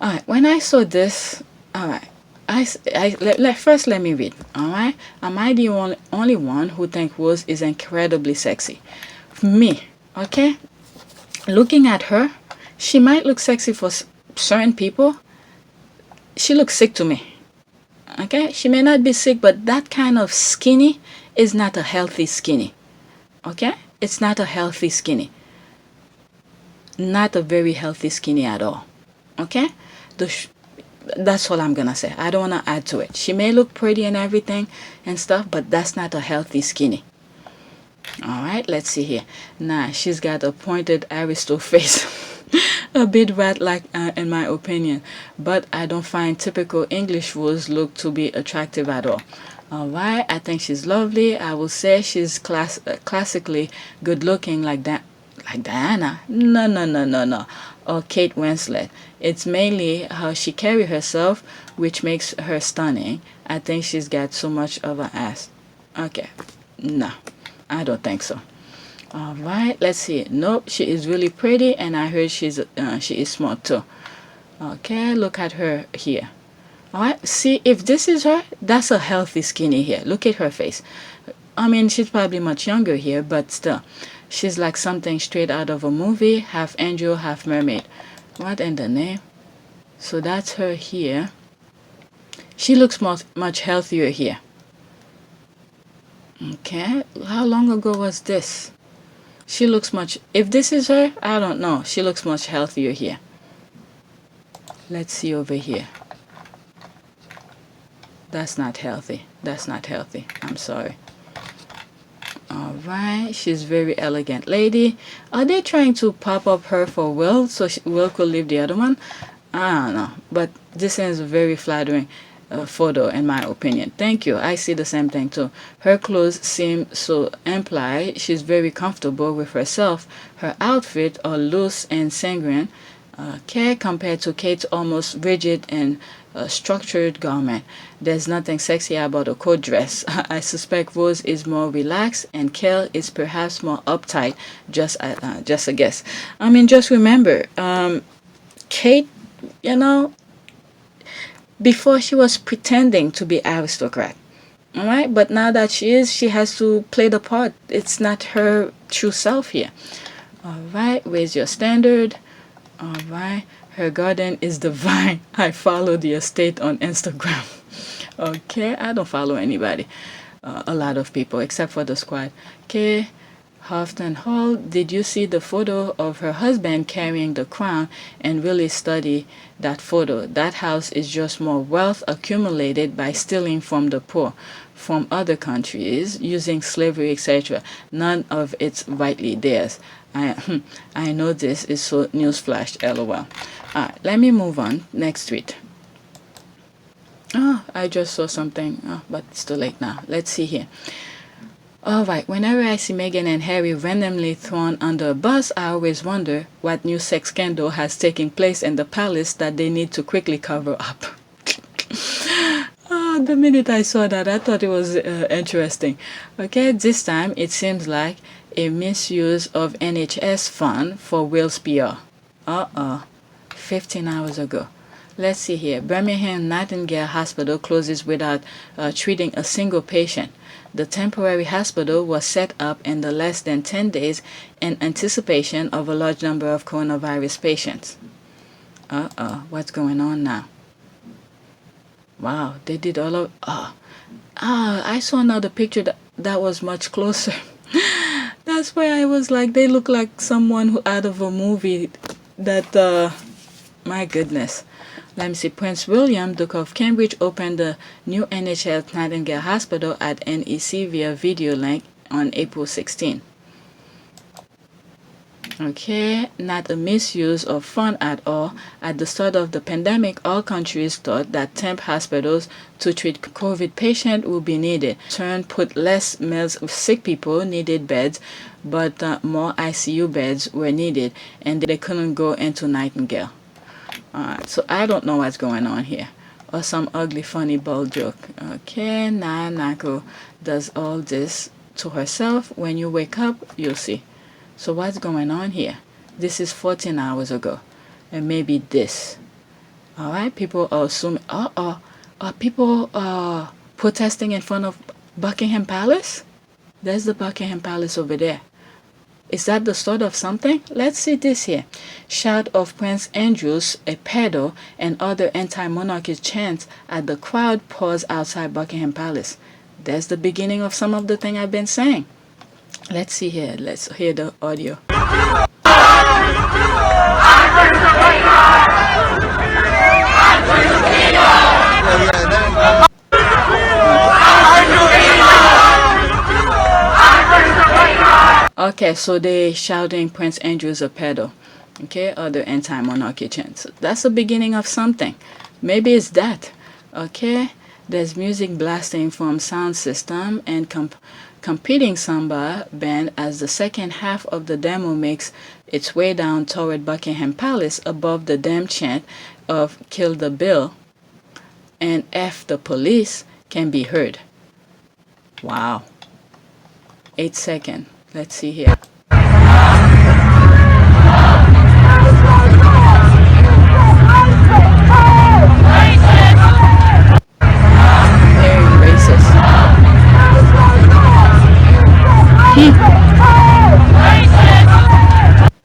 All right, when I saw this, all right, first let me read. All right, am I the only one who think Rose is incredibly sexy? Me, okay. Looking at her, she might look sexy for certain people. She looks sick to me. Okay, she may not be sick, but that kind of skinny is not a healthy skinny. Okay, it's not a healthy skinny. Not a very healthy skinny at all. Okay. That's all I'm gonna say. I don't want to add to it. She may look pretty and everything and stuff, but that's not a healthy skinny. All right, let's see here. Nah, she's got a pointed aristo face. A bit rat-like in my opinion, but I don't find typical English Rose look to be attractive at all. All right, I think she's lovely. I will say she's classically good looking like that. Like Diana? No. Or Kate Winslet. It's mainly how she carry herself, which makes her stunning. I think she's got so much of an ass. Okay, no, I don't think so. All right, let's see. Nope, she is really pretty, and I heard she is smart too. Okay, look at her here. All right, see, if this is her, that's a healthy skinny here. Look at her face. I mean, she's probably much younger here, but still. She's like something straight out of a movie, half angel, half mermaid. What in the name? So that's her here. She looks much healthier here. Okay, how long ago was this? She looks much, if this is her, I don't know. She looks much healthier here. Let's see over here. That's not healthy. That's not healthy. I'm sorry. All right, she's very elegant lady. Are they trying to pop up her for Will so Will could leave the other one? I don't know, but this is a very flattering photo in my opinion. Thank you. I see the same thing too. Her clothes seem so imply she's very comfortable with herself. Her outfit are loose and sanguine. Okay, compared to Kate's almost rigid and structured garment. There's nothing sexy about a coat dress. I suspect Rose is more relaxed and Kel is perhaps more uptight. Just a guess. I mean, just remember, Kate, before she was pretending to be aristocrat. All right, but now that she has to play the part. It's not her true self here. All right, where's your standard? All right, her garden is divine. I follow the estate on Instagram. Okay, I don't follow anybody. A lot of people, except for the squad. Okay, Houghton Hall. Did you see the photo of her husband carrying the crown and really study that photo? That house is just more wealth accumulated by stealing from the poor, from other countries, using slavery, etc. None of it's rightly theirs. I know this is so newsflash, lol. Alright, let me move on. Next tweet. Oh, I just saw something, but it's too late now. Let's see here. Alright, whenever I see Meghan and Harry randomly thrown under a bus, I always wonder what new sex scandal has taken place in the palace that they need to quickly cover up. The minute I saw that, I thought it was interesting. Okay, this time it seems like a misuse of NHS fund for Will's PR. 15 hours ago. Let's see here. Birmingham Nightingale Hospital closes without treating a single patient. The temporary hospital was set up in the less than 10 days in anticipation of a large number of coronavirus patients. What's going on now? Wow, they did all of... I saw another picture that was much closer. That's why I was like, they look like someone who out of a movie that... my goodness. Let me see. Prince William, Duke of Cambridge, opened the new NHS Nightingale Hospital at NEC via video link on April 16. Okay, not a misuse of fund at all. At the start of the pandemic, all countries thought that temp hospitals to treat COVID patients would be needed. Turn put less males of sick people needed beds, but more ICU beds were needed, and they couldn't go into Nightingale. Alright, so I don't know what's going on here. Or some ugly funny bald joke. Okay, Nako does all this to herself. When you wake up, you'll see. So what's going on here? This is 14 hours ago. And maybe this. Alright, people are assuming, are people protesting in front of Buckingham Palace? There's the Buckingham Palace over there. Is that the start of something? Let's see this here. Shout of Prince Andrew's, a pedo, and other anti-monarchy chants as the crowd pours outside Buckingham Palace. That's the beginning of some of the thing I've been saying. Let's see here. Let's hear the audio. Okay, so they shouting Prince Andrew's a pedo. Okay, other anti-monarchy chants. That's the beginning of something. Maybe it's that. Okay, there's music blasting from sound system and competing samba band as the second half of the demo makes its way down toward Buckingham Palace above the damn chant of "Kill the Bill" and "F the police" can be heard. Wow. 8 seconds. Let's see here. Very racist.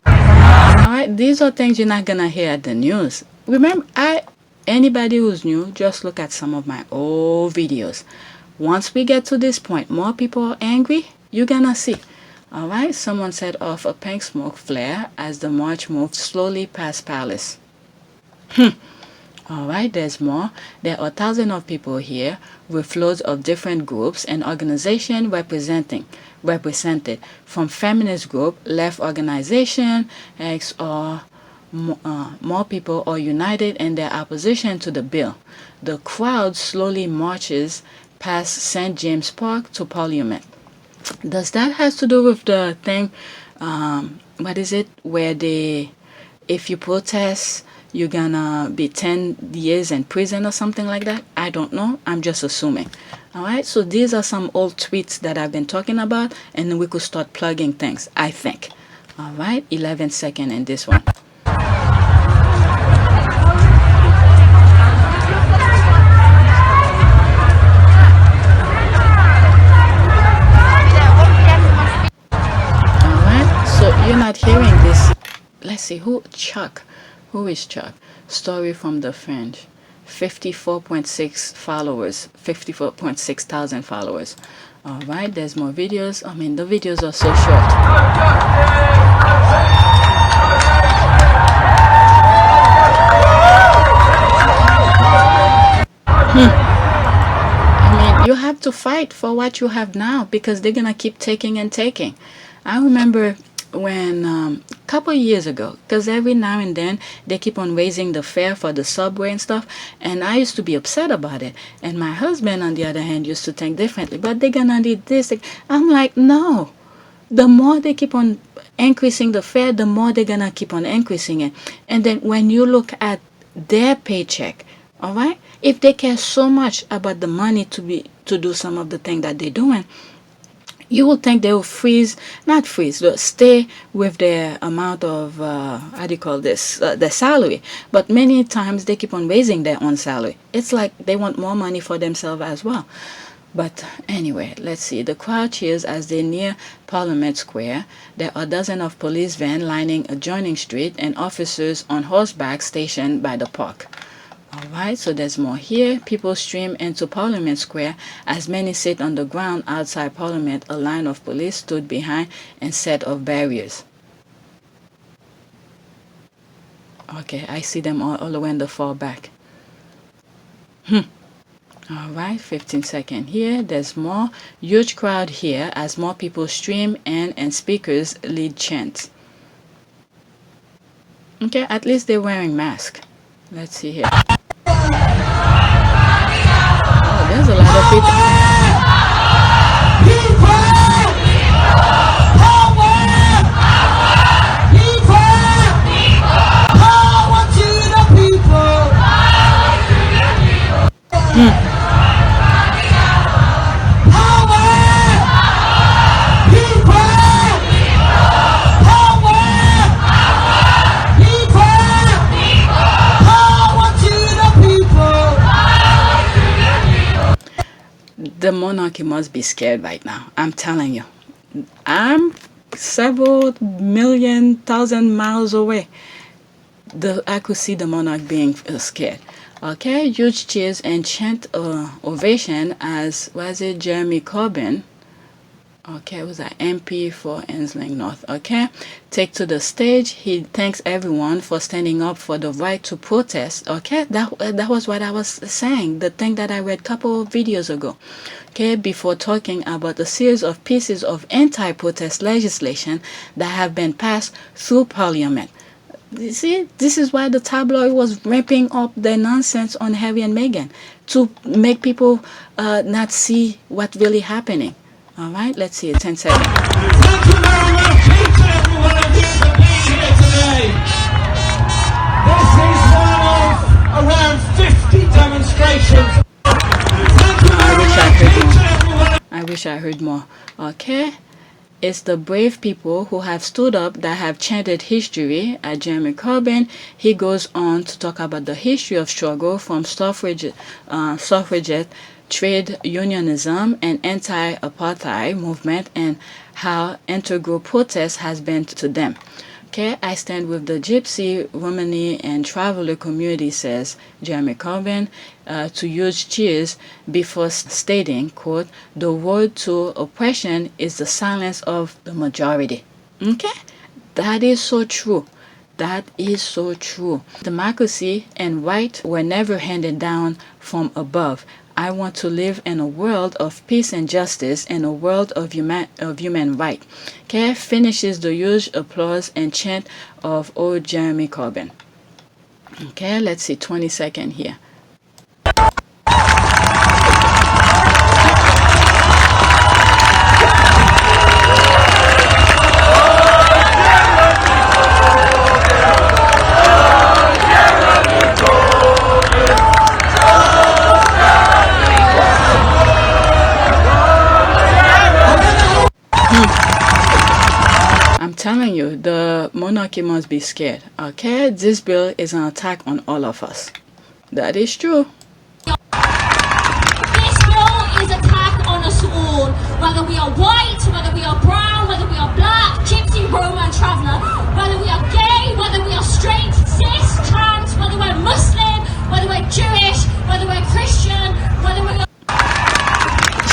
Alright, these are things you're not gonna hear at the news. Remember, anybody who's new, just look at some of my old videos. Once we get to this point, more people are angry, you're gonna see. Alright, someone set off a pink smoke flare as the march moved slowly past Palace. Alright, there's more. There are thousands of people here with loads of different groups and organizations represented from feminist group, left organization, X or more people are united in their opposition to the bill. The crowd slowly marches past St. James Park to Parliament. Does that have to do with the thing, what is it, where if you protest, you're gonna be 10 years in prison or something like that? I don't know. I'm just assuming. Alright, so these are some old tweets that I've been talking about, and then we could start plugging things, I think. Alright, 11 seconds in this one. You're not hearing this. Let's see, Chuck? Who is Chuck? Story from the French. 54.6 followers. 54.6 thousand followers. Alright, there's more videos. I mean, the videos are so short. I mean, you have to fight for what you have now because they're gonna keep taking and taking. I remember when a couple of years ago, because every now and then they keep on raising the fare for the subway and stuff, and I used to be upset about it, and my husband on the other hand used to think differently, but they're gonna need this. I'm like, no, the more they keep on increasing the fare, the more they're gonna keep on increasing it. And then when you look at their paycheck, all right, if they care so much about the money to do some of the things that they're doing, you will think they will stay with their amount of, their salary. But many times they keep on raising their own salary. It's like they want more money for themselves as well. But anyway, let's see. The crowd cheers as they near Parliament Square. There are dozens of police vans lining adjoining street and officers on horseback stationed by the park. Alright, so there's more here. People stream into Parliament Square as many sit on the ground outside Parliament. A line of police stood behind and set off barriers. Okay, I see them all the way in the far back. All right, 15 seconds here. There's more. Huge crowd here as more people stream in and speakers lead chants. Okay, at least they're wearing masks. Let's see here. Oh, there's a lot of people. The monarchy must be scared right now. I'm telling you. I'm several million, thousand miles away. I could see the monarch being scared. Okay, huge cheers and chant ovation as, was it Jeremy Corbyn? Okay, it was an MP for Ensling North. Okay, take to the stage. He thanks everyone for standing up for the right to protest. Okay, that was what I was saying. The thing that I read a couple of videos ago. Okay, before talking about a series of pieces of anti-protest legislation that have been passed through Parliament. You see, this is why the tabloid was ramping up their nonsense on Harry and Meghan to make people not see what's really happening. All right, let's see it. 10 seconds. Thank you very much to everyone of you for being here today. This is one of around 50 demonstrations. Thank you very much to everyone. I wish I heard more. Okay. It's the brave people who have stood up that have chanted history at Jeremy Corbyn. He goes on to talk about the history of struggle from suffragette, trade unionism, and anti-apartheid movement, and how integral protest has been to them. Okay, I stand with the Gypsy, Romani, and Traveler community, says Jeremy Corbyn, to huge cheers before stating, quote, the road to oppression is the silence of the majority. Okay, that is so true. That is so true. Democracy and right were never handed down from above. I want to live in a world of peace and justice, in a world of human right. Okay, finishes the huge applause and chant of old Jeremy Corbyn. Okay, let's see, 20 seconds here. Telling you, the monarchy must be scared. Okay, this bill is an attack on all of us. That is true. This bill is an attack on us all, whether we are white, whether we are brown, whether we are black, gypsy, Roman, traveller, whether we are gay, whether we are straight, cis, trans, whether we're Muslim, whether we're Jewish, whether we're Christian, whether we are...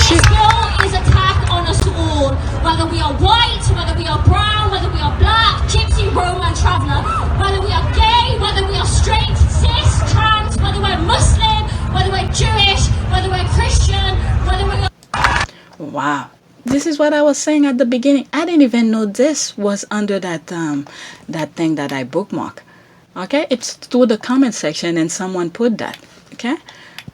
This bill is an attack on us all, whether we are white, whether we are brown, whether we are black, gypsy, Roman, traveller, whether we are gay, whether we are straight, cis, trans, whether we're Muslim, whether we're Jewish, whether we're Christian, whether we are... Wow. This is what I was saying at the beginning. I didn't even know this was under that thing that I bookmark. Okay? It's through the comment section and someone put that. Okay?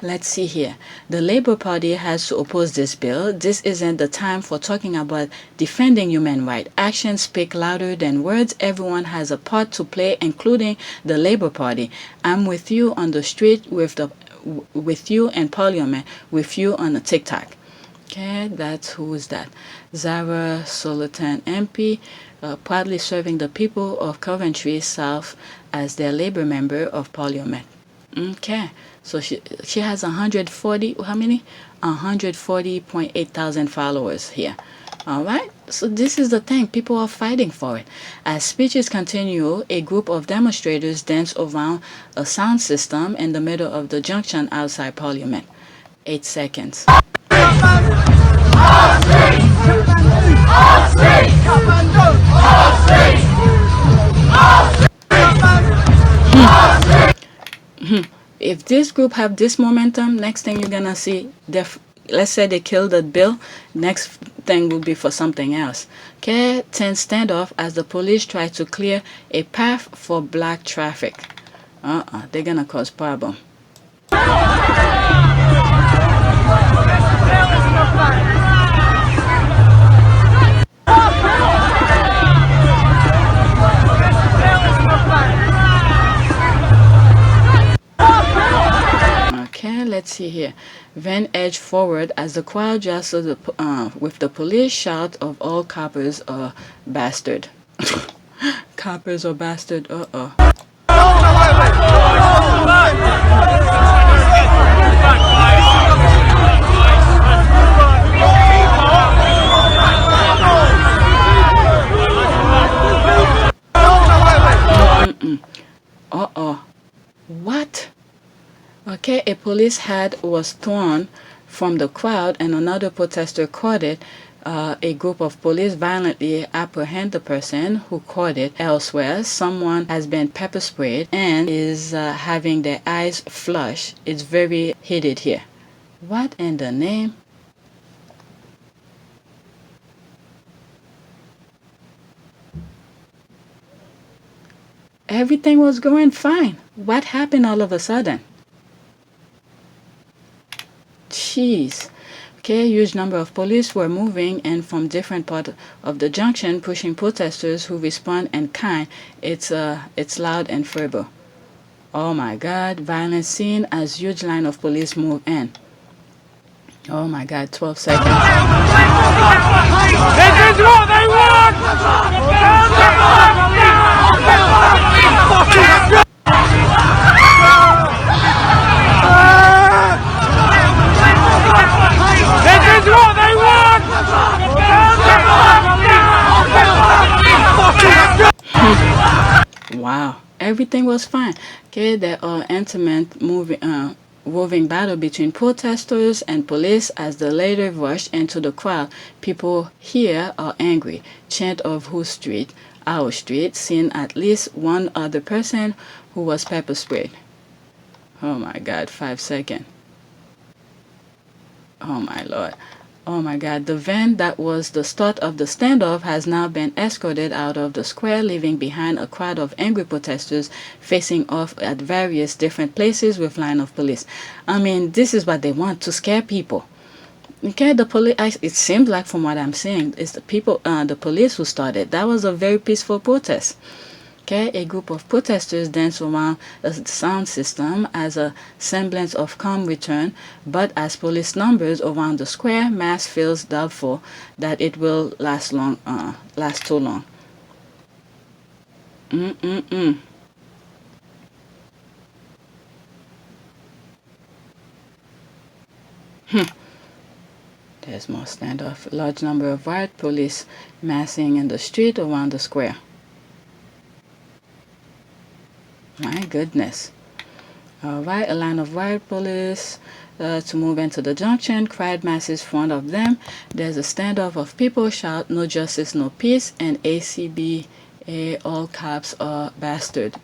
Let's see here. The Labour Party has to oppose this bill. This isn't the time for talking about defending human rights. Actions speak louder than words. Everyone has a part to play, including the Labour Party. I'm with you on the street, with you in Parliament, with you on the TikTok. Okay, that's who is that? Zara Sultan MP, proudly serving the people of Coventry South as their Labour member of Parliament. Okay, so she has 140, how many? 140.8 thousand followers here. All right, so this is the thing. People are fighting for it. As speeches continue, a group of demonstrators dance around a sound system in the middle of the junction outside Parliament. 8 seconds. If this group have this momentum, next thing you're gonna see, let's say they killed the bill, next thing will be for something else. Okay, 10 standoff as the police try to clear a path for black traffic. They're gonna cause problem. Okay, let's see here. Van edged forward as the crowd jostled with the police shout of all coppers or bastard. Coppers or bastard, What? Okay, a police hat was torn from the crowd and another protester caught it. A group of police violently apprehend the person who caught it. Elsewhere, someone has been pepper sprayed and is having their eyes flushed. It's very heated here. What in the name? Everything was going fine. What happened all of a sudden? Jeez. Okay, huge number of police were moving in from different parts of the junction, pushing protesters who respond in kind. It's loud and fervor. Oh my God, violent scene as huge line of police move in. Oh my God, 12 seconds. This is what they want! This is what they want! Wow, everything was fine. Okay, there are intimate moving battle between protesters and police as the latter rushed into the crowd. People here are angry. Chant of whose street? Our street. Seen at least one other person who was pepper sprayed. Oh my God, 5 seconds. Oh my Lord. Oh my God, the van that was the start of the standoff has now been escorted out of the square, leaving behind a crowd of angry protesters facing off at various different places with line of police. I mean, this is what they want, to scare people. Okay, the police, it seems like from what I'm saying, it's the police who started. That was a very peaceful protest. Okay, a group of protesters danced around the sound system as a semblance of calm return, but as police numbers around the square, mass feels doubtful that it will last too long. There's more standoff. A large number of riot police massing in the street around the square. My goodness. All right, a line of riot police to move into the junction. Crowd masses front of them. There's a standoff of people shout, "No justice, no peace," and ACBA, all cops are bastard.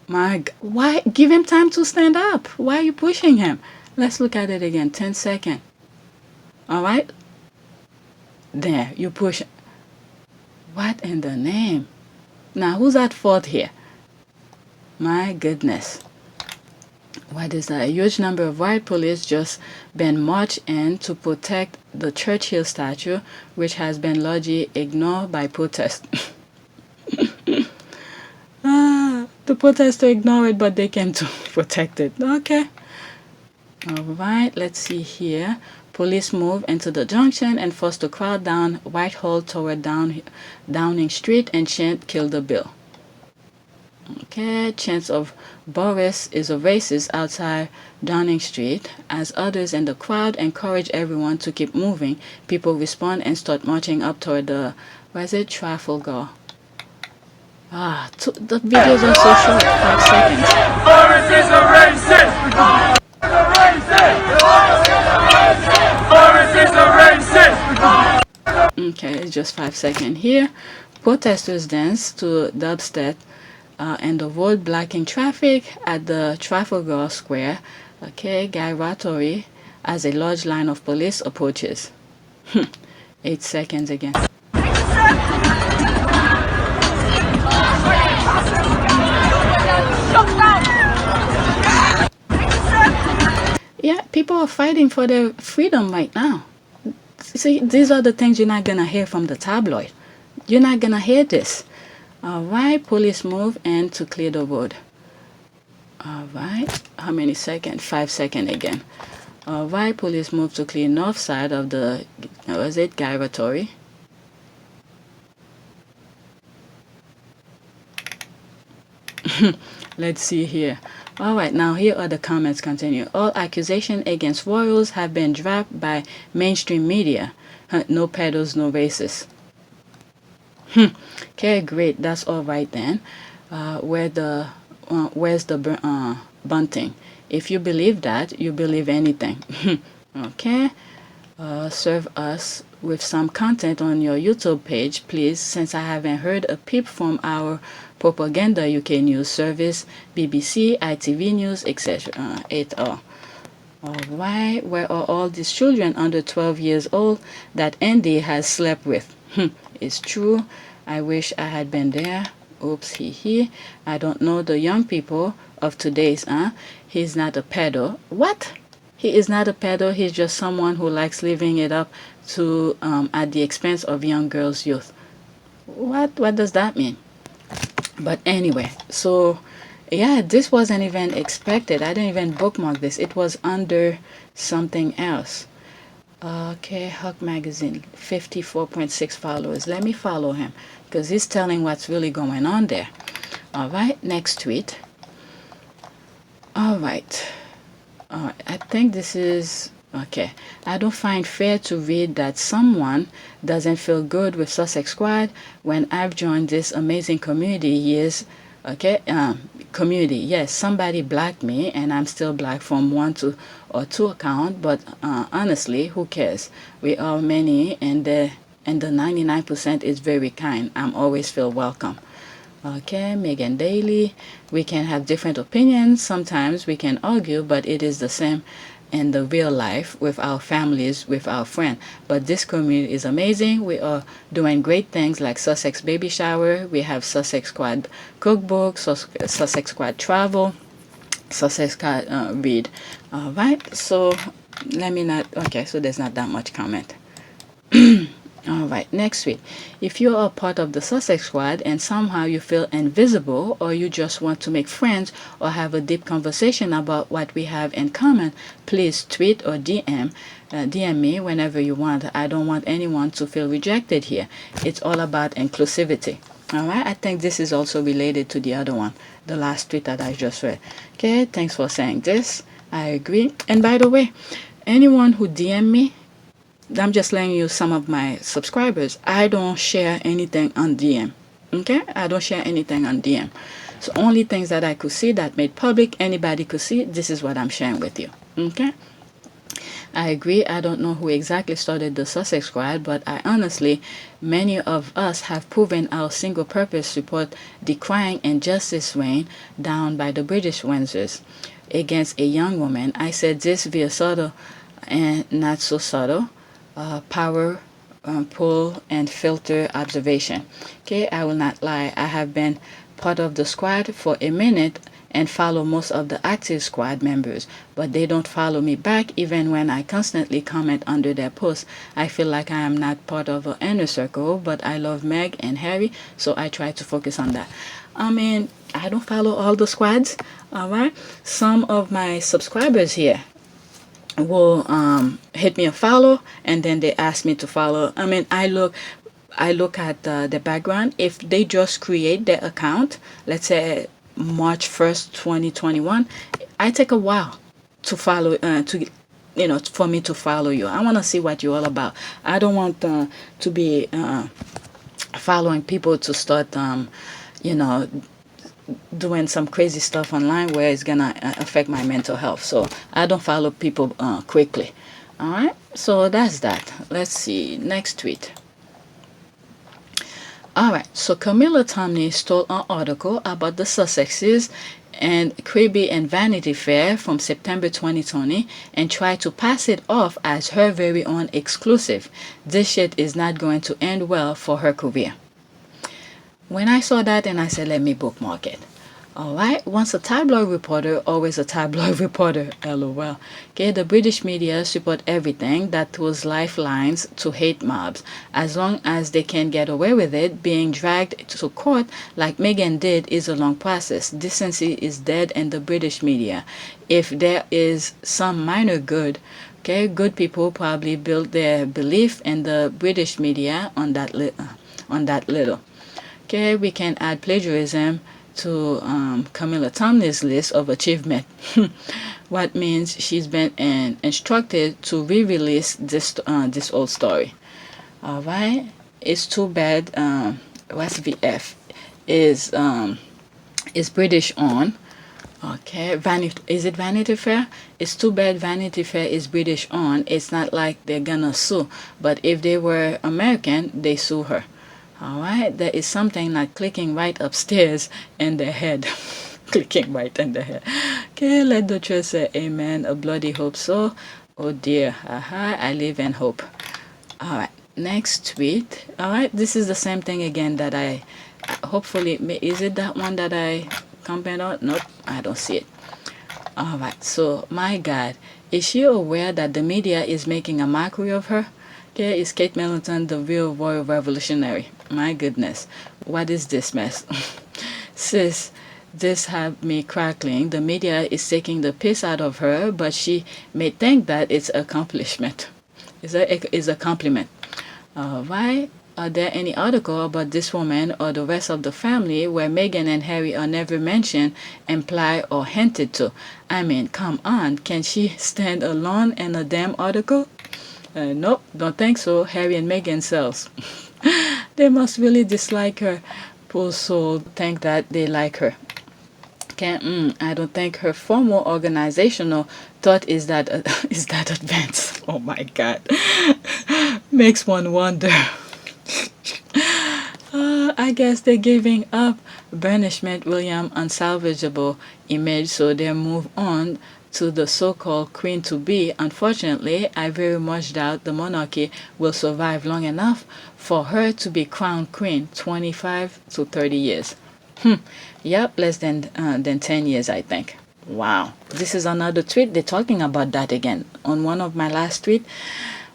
My God. Why? Give him time to stand up. Why are you pushing him? Let's look at it again. 10 seconds. All right? There, you push. What in the name? Now, who's at fault here? My goodness. What is that? A huge number of white police just been marched in to protect the Churchill statue, which has been largely ignored by protesters. The protesters ignore it, but they came to protect it. Okay. All right, let's see here. Police move into the junction and force the crowd down Whitehall toward Downing Street and chant, "Kill the bill." Okay, chants of "Boris is a racist" outside Downing Street. As others in the crowd encourage everyone to keep moving, people respond and start marching up toward the, Trafalgar. The videos are so short, 5 seconds. Boris is a racist! Okay, it's just 5 seconds here. Protesters dance to dubstep and avoid blocking traffic at the Trafalgar Square. Okay, Guy Rattori as a large line of police approaches. 8 seconds again. Yeah, people are fighting for their freedom right now. See, these are the things you're not gonna hear from the tabloid. You're not gonna hear this. All right, police move and to clear the road. All right, how many seconds? 5 seconds again. All right, police move to clear north side of the, was it Gyratory? Let's see here. All right, now here are the comments continue. All accusations against royals have been dropped by mainstream media. No pedos, no racists. Okay, great. That's all right then. Where's the bunting? If you believe that, you believe anything. Okay. Serve us with some content on your YouTube page, please, since I haven't heard a peep from our propaganda UK news service, BBC, ITV News, etc. Et al. All right, where are all these children under 12 years old that Andy has slept with? It's true. I wish I had been there. Oops, he. I don't know the young people of today's, He's not a pedo. What? He is not a pedo. He's just someone who likes living it up to at the expense of young girls' youth. What does that mean? But anyway, so yeah, this wasn't even expected. I didn't even bookmark this. It was under something else. Okay, Huck Magazine, 54.6 followers. Let me follow him because he's telling what's really going on there. All right, next tweet. All right. I think this is okay. I don't find fair to read that someone doesn't feel good with Sussex Squad when I've joined this amazing community years. Okay, community. Yes, somebody blocked me, and I'm still black from 1 to or 2 account. But honestly, who cares? We are many, and the 99% is very kind. I'm always feel welcome. Okay, Megan Daly. We can have different opinions. Sometimes we can argue, but it is the same in the real life with our families, with our friends. But this community is amazing. We are doing great things like Sussex Baby Shower. We have Sussex Squad Cookbook, Sussex Squad Travel, Sussex Squad Read. All right, so let me not. Okay, so there's not that much comment. All right, next week. If you are part of the Sussex Squad and somehow you feel invisible or you just want to make friends or have a deep conversation about what we have in common, please tweet or DM me whenever you want. I don't want anyone to feel rejected here. It's all about inclusivity. All right, I think this is also related to the other one, the last tweet that I just read. Okay, thanks for saying this. I agree. And by the way, anyone who DM me, I'm just letting you some of my subscribers. I don't share anything on DM. Okay? I don't share anything on DM. So only things that I could see that made public, anybody could see, this is what I'm sharing with you. Okay? I agree. I don't know who exactly started the Sussex Squad, but I honestly, many of us have proven our single purpose support decrying injustice rain down by the British Windsors against a young woman. I said this via subtle and not so subtle. Power, pull, and filter observation. Okay, I will not lie. I have been part of the squad for a minute and follow most of the active squad members, but they don't follow me back even when I constantly comment under their posts. I feel like I am not part of an inner circle, but I love Meg and Harry, so I try to focus on that. I mean, I don't follow all the squads, all right? Some of my subscribers here will hit me a follow and then they ask me to follow. I mean, I look at the background. If they just create their account, let's say March 1st 2021, I take a while to follow for me to follow you. I want to see what you're all about. I don't want to be following people to start doing some crazy stuff online where it's gonna affect my mental health. So I don't follow people quickly. Alright, so that's that. Let's see, next tweet. Alright, so Camilla Tominey stole an article about the Sussexes and Creepy and Vanity Fair from September 2020 and tried to pass it off as her very own exclusive. This shit is not going to end well for her career. When I saw that, and I said, let me bookmark it. Alright, once a tabloid reporter, always a tabloid reporter, lol. Okay, the British media support everything that throws lifelines to hate mobs, as long as they can get away with it. Being dragged to court like Meghan did is a long process. Decency is dead in the British media. If there is some minor good, okay, good people probably build their belief in the British media on that little. Okay, we can add plagiarism to Camilla Tominey's list of achievement. What means she's been instructed to re-release this old story. All right, it's too bad. What's VF is British owned. Okay, is it Vanity Fair? It's too bad Vanity Fair is British owned. It's not like they're gonna sue, but if they were American, they sue her. Alright, there is something not clicking right upstairs in their head. Clicking right in the head. Okay, let the church say amen. A bloody hope so. Oh dear. I live in hope. Alright, next tweet. Alright, this is the same thing again that I hopefully, is it that one that I commented on? Nope, I don't see it. Alright, so my God, is she aware that the media is making a mockery of her? Okay, is Kate Middleton the real royal revolutionary? My goodness, what is this mess? Sis, this have me crackling. The media is taking the piss out of her, but she may think that it's accomplishment. Is a compliment. Why are there any article about this woman or the rest of the family where Meghan and Harry are never mentioned, implied, or hinted to? I mean, come on, can she stand alone in a damn article? Nope, don't think so. Harry and Meghan sells. They must really dislike her. Poor soul, think that they like her. I don't think her formal organizational thought is that advanced. Oh my God, makes one wonder. I guess they're giving up banishment William unsalvageable image, so they move on to the so-called queen-to-be. Unfortunately, I very much doubt the monarchy will survive long enough for her to be crowned queen. 25 to 30 years. Yep, less than 10 years, I think. Wow. This is another tweet. They're talking about that again on one of my last tweets,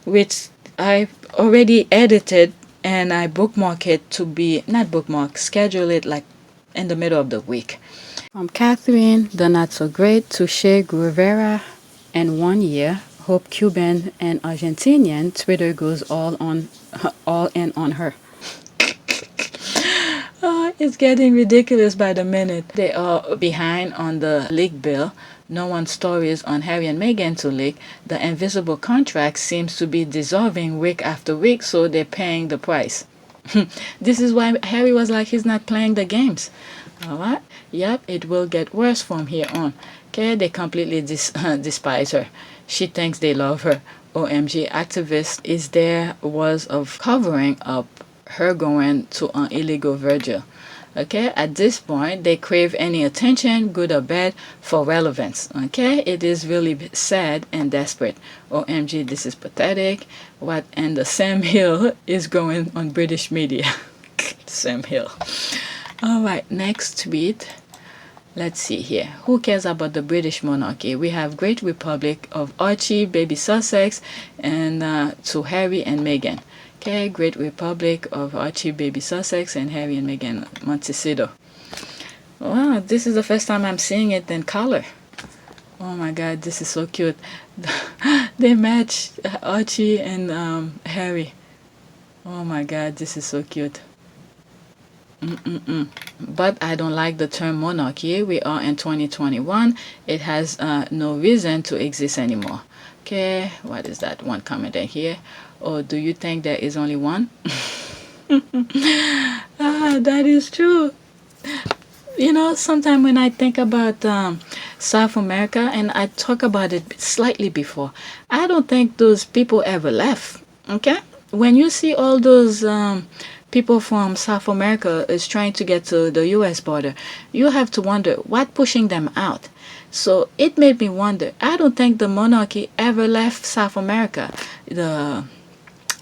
which I already edited and I bookmark it to be, not bookmark, schedule it like in the middle of the week. From Catherine, the not so great, to Che Guevara, in 1 year, hope Cuban and Argentinian Twitter goes all in on her. It's getting ridiculous by the minute. They are behind on the leak bill. No one's stories on Harry and Meghan to leak. The invisible contract seems to be dissolving week after week, so they're paying the price. This is why Harry was like, he's not playing the games. Alright? Yep, it will get worse from here on. Okay, they completely despise her. She thinks they love her. OMG, activist is there was of covering up her going to an illegal virgil. Okay, at this point, they crave any attention, good or bad, for relevance. Okay, it is really sad and desperate. OMG, this is pathetic. What and the Sam Hill is going on British media. Sam Hill. All right, next tweet. Let's see here. Who cares about the British monarchy? We have Great Republic of Archie, baby Sussex, and to Harry and Meghan. Okay, Great Republic of Archie, baby Sussex, and Harry and Meghan Montecito. Wow, this is the first time I'm seeing it in color. Oh my God, this is so cute. They match Archie and Harry. Oh my God, this is so cute. But I don't like the term monarchy. We are in 2021. It has no reason to exist anymore. Okay, what is that? One comment in here. Or do you think there is only one? That is true. You know, sometimes when I think about South America, and I talked about it slightly before. I don't think those people ever left. Okay, when you see all those people from South America is trying to get to the U.S. border, you have to wonder what pushing them out. So it made me wonder. I don't think the monarchy ever left South America. The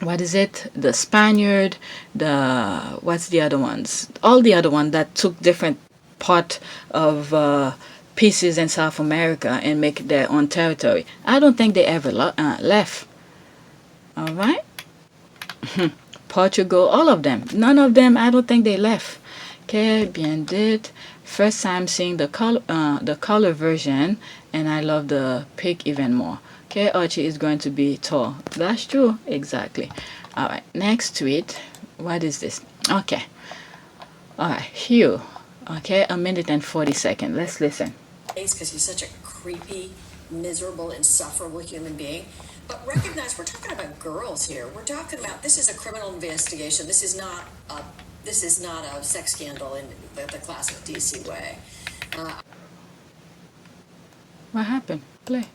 what is it? The Spaniard, the what's the other ones? All the other ones that took different part of pieces in South America and make their own territory. I don't think they ever left. All right. Portugal, all of them. None of them. I don't think they left. Okay, bien dit. First time seeing the color version, and I love the pig even more. Okay, Archie is going to be tall. That's true. Exactly. All right. Next tweet. What is this? Okay. All right. Hugh. Okay, 1 minute and 40 seconds. Let's listen. Because he's such a creepy, miserable, insufferable human being. But recognize we're talking about girls here. We're talking about this is a criminal investigation. This is not a sex scandal in the classic DC way. What happened? Play.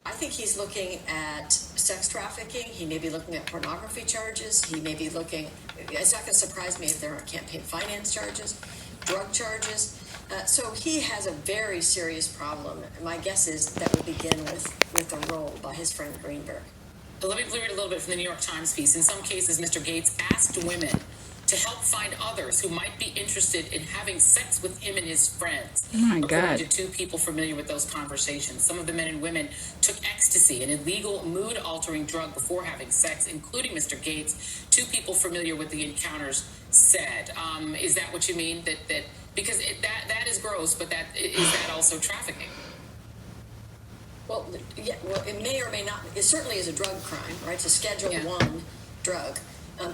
I think he's looking at sex trafficking. He may be looking at pornography charges. He may be looking. It's not going to surprise me if there are campaign finance charges, drug charges. So he has a very serious problem. My guess is that will begin with a role by his friend Greenberg. But let me read a little bit from the New York Times piece. In some cases, Mr. Gates asked women to help find others who might be interested in having sex with him and his friends. Oh my According God. to two people familiar with those conversations, some of the men and women took ecstasy, an illegal mood-altering drug, before having sex, including Mr. Gates. Two people familiar with the encounters said, "Is that what you mean? That because that is gross, but is that also trafficking?" Well, yeah. Well, it may or may not. It certainly is a drug crime, right? It's a Schedule 1 drug.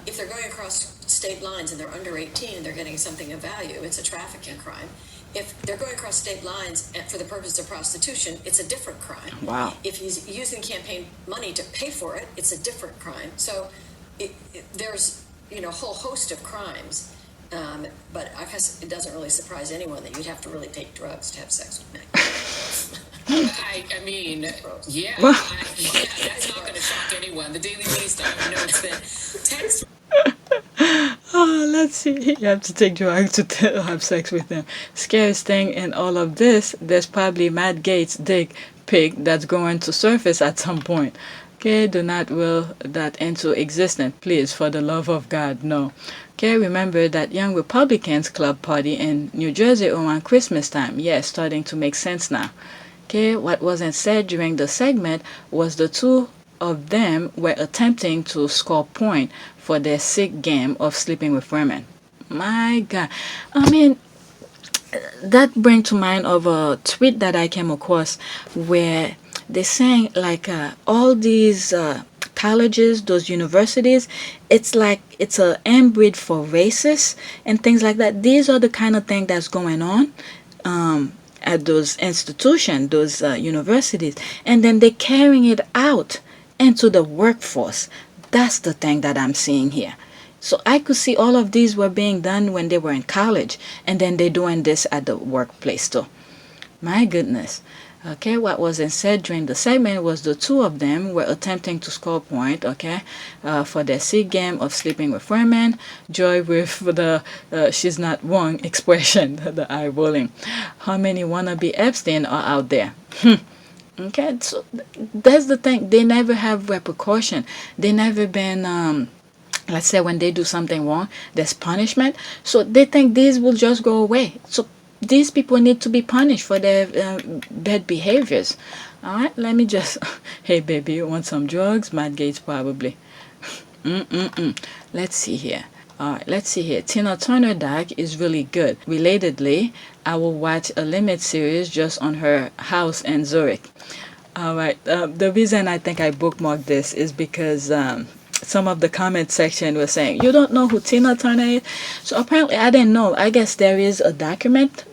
If they're going across state lines and they're under 18 and they're getting something of value, it's a trafficking crime. If they're going across state lines for the purpose of prostitution, it's a different crime. Wow. If he's using campaign money to pay for it, it's a different crime. So there's a whole host of crimes. But I guess it doesn't really surprise anyone that you'd have to really take drugs to have sex with me. I mean, yeah, that's not going to shock anyone. The Daily Beast notes that text. Oh, let's see. You have to take drugs to have sex with them. Scariest thing in all of this, there's probably Matt Gates' dick pic that's going to surface at some point. Okay, do not will that into existence, please, for the love of God, no. Okay, remember that Young Republicans Club party in New Jersey around Christmas time. Yes, starting to make sense now. Okay, what wasn't said during the segment was the two of them were attempting to score point for their sick game of sleeping with women. My God. I mean, that brings to mind of a tweet that I came across where they're saying like all these colleges, those universities, it's like it's a inbreed for racists and things like that. These are the kind of thing that's going on at those institutions, those universities, and then they're carrying it out into the workforce. That's the thing that I'm seeing here. So I could see all of these were being done when they were in college, and then they're doing this at the workplace too. My goodness. Okay, what wasn't said during the segment was the two of them were attempting to score point, okay, for their sick game of sleeping with women. Joy with the she's not wrong expression, the eye rolling. How many wannabe Epstein are out there? Okay, so that's the thing. They never have repercussion. They never been, let's say when they do something wrong, there's punishment. So they think these will just go away. So these people need to be punished for their bad behaviors. All right, let me just. Hey, baby, you want some drugs? Matt Gates probably. Let's see here. All right, let's see here. Tina Turner doc is really good. Relatedly, I will watch a limit series just on her house in Zurich. All right. The reason I think I bookmarked this is because some of the comment section was saying, you don't know who Tina Turner is? So apparently I didn't know. I guess there is a documentary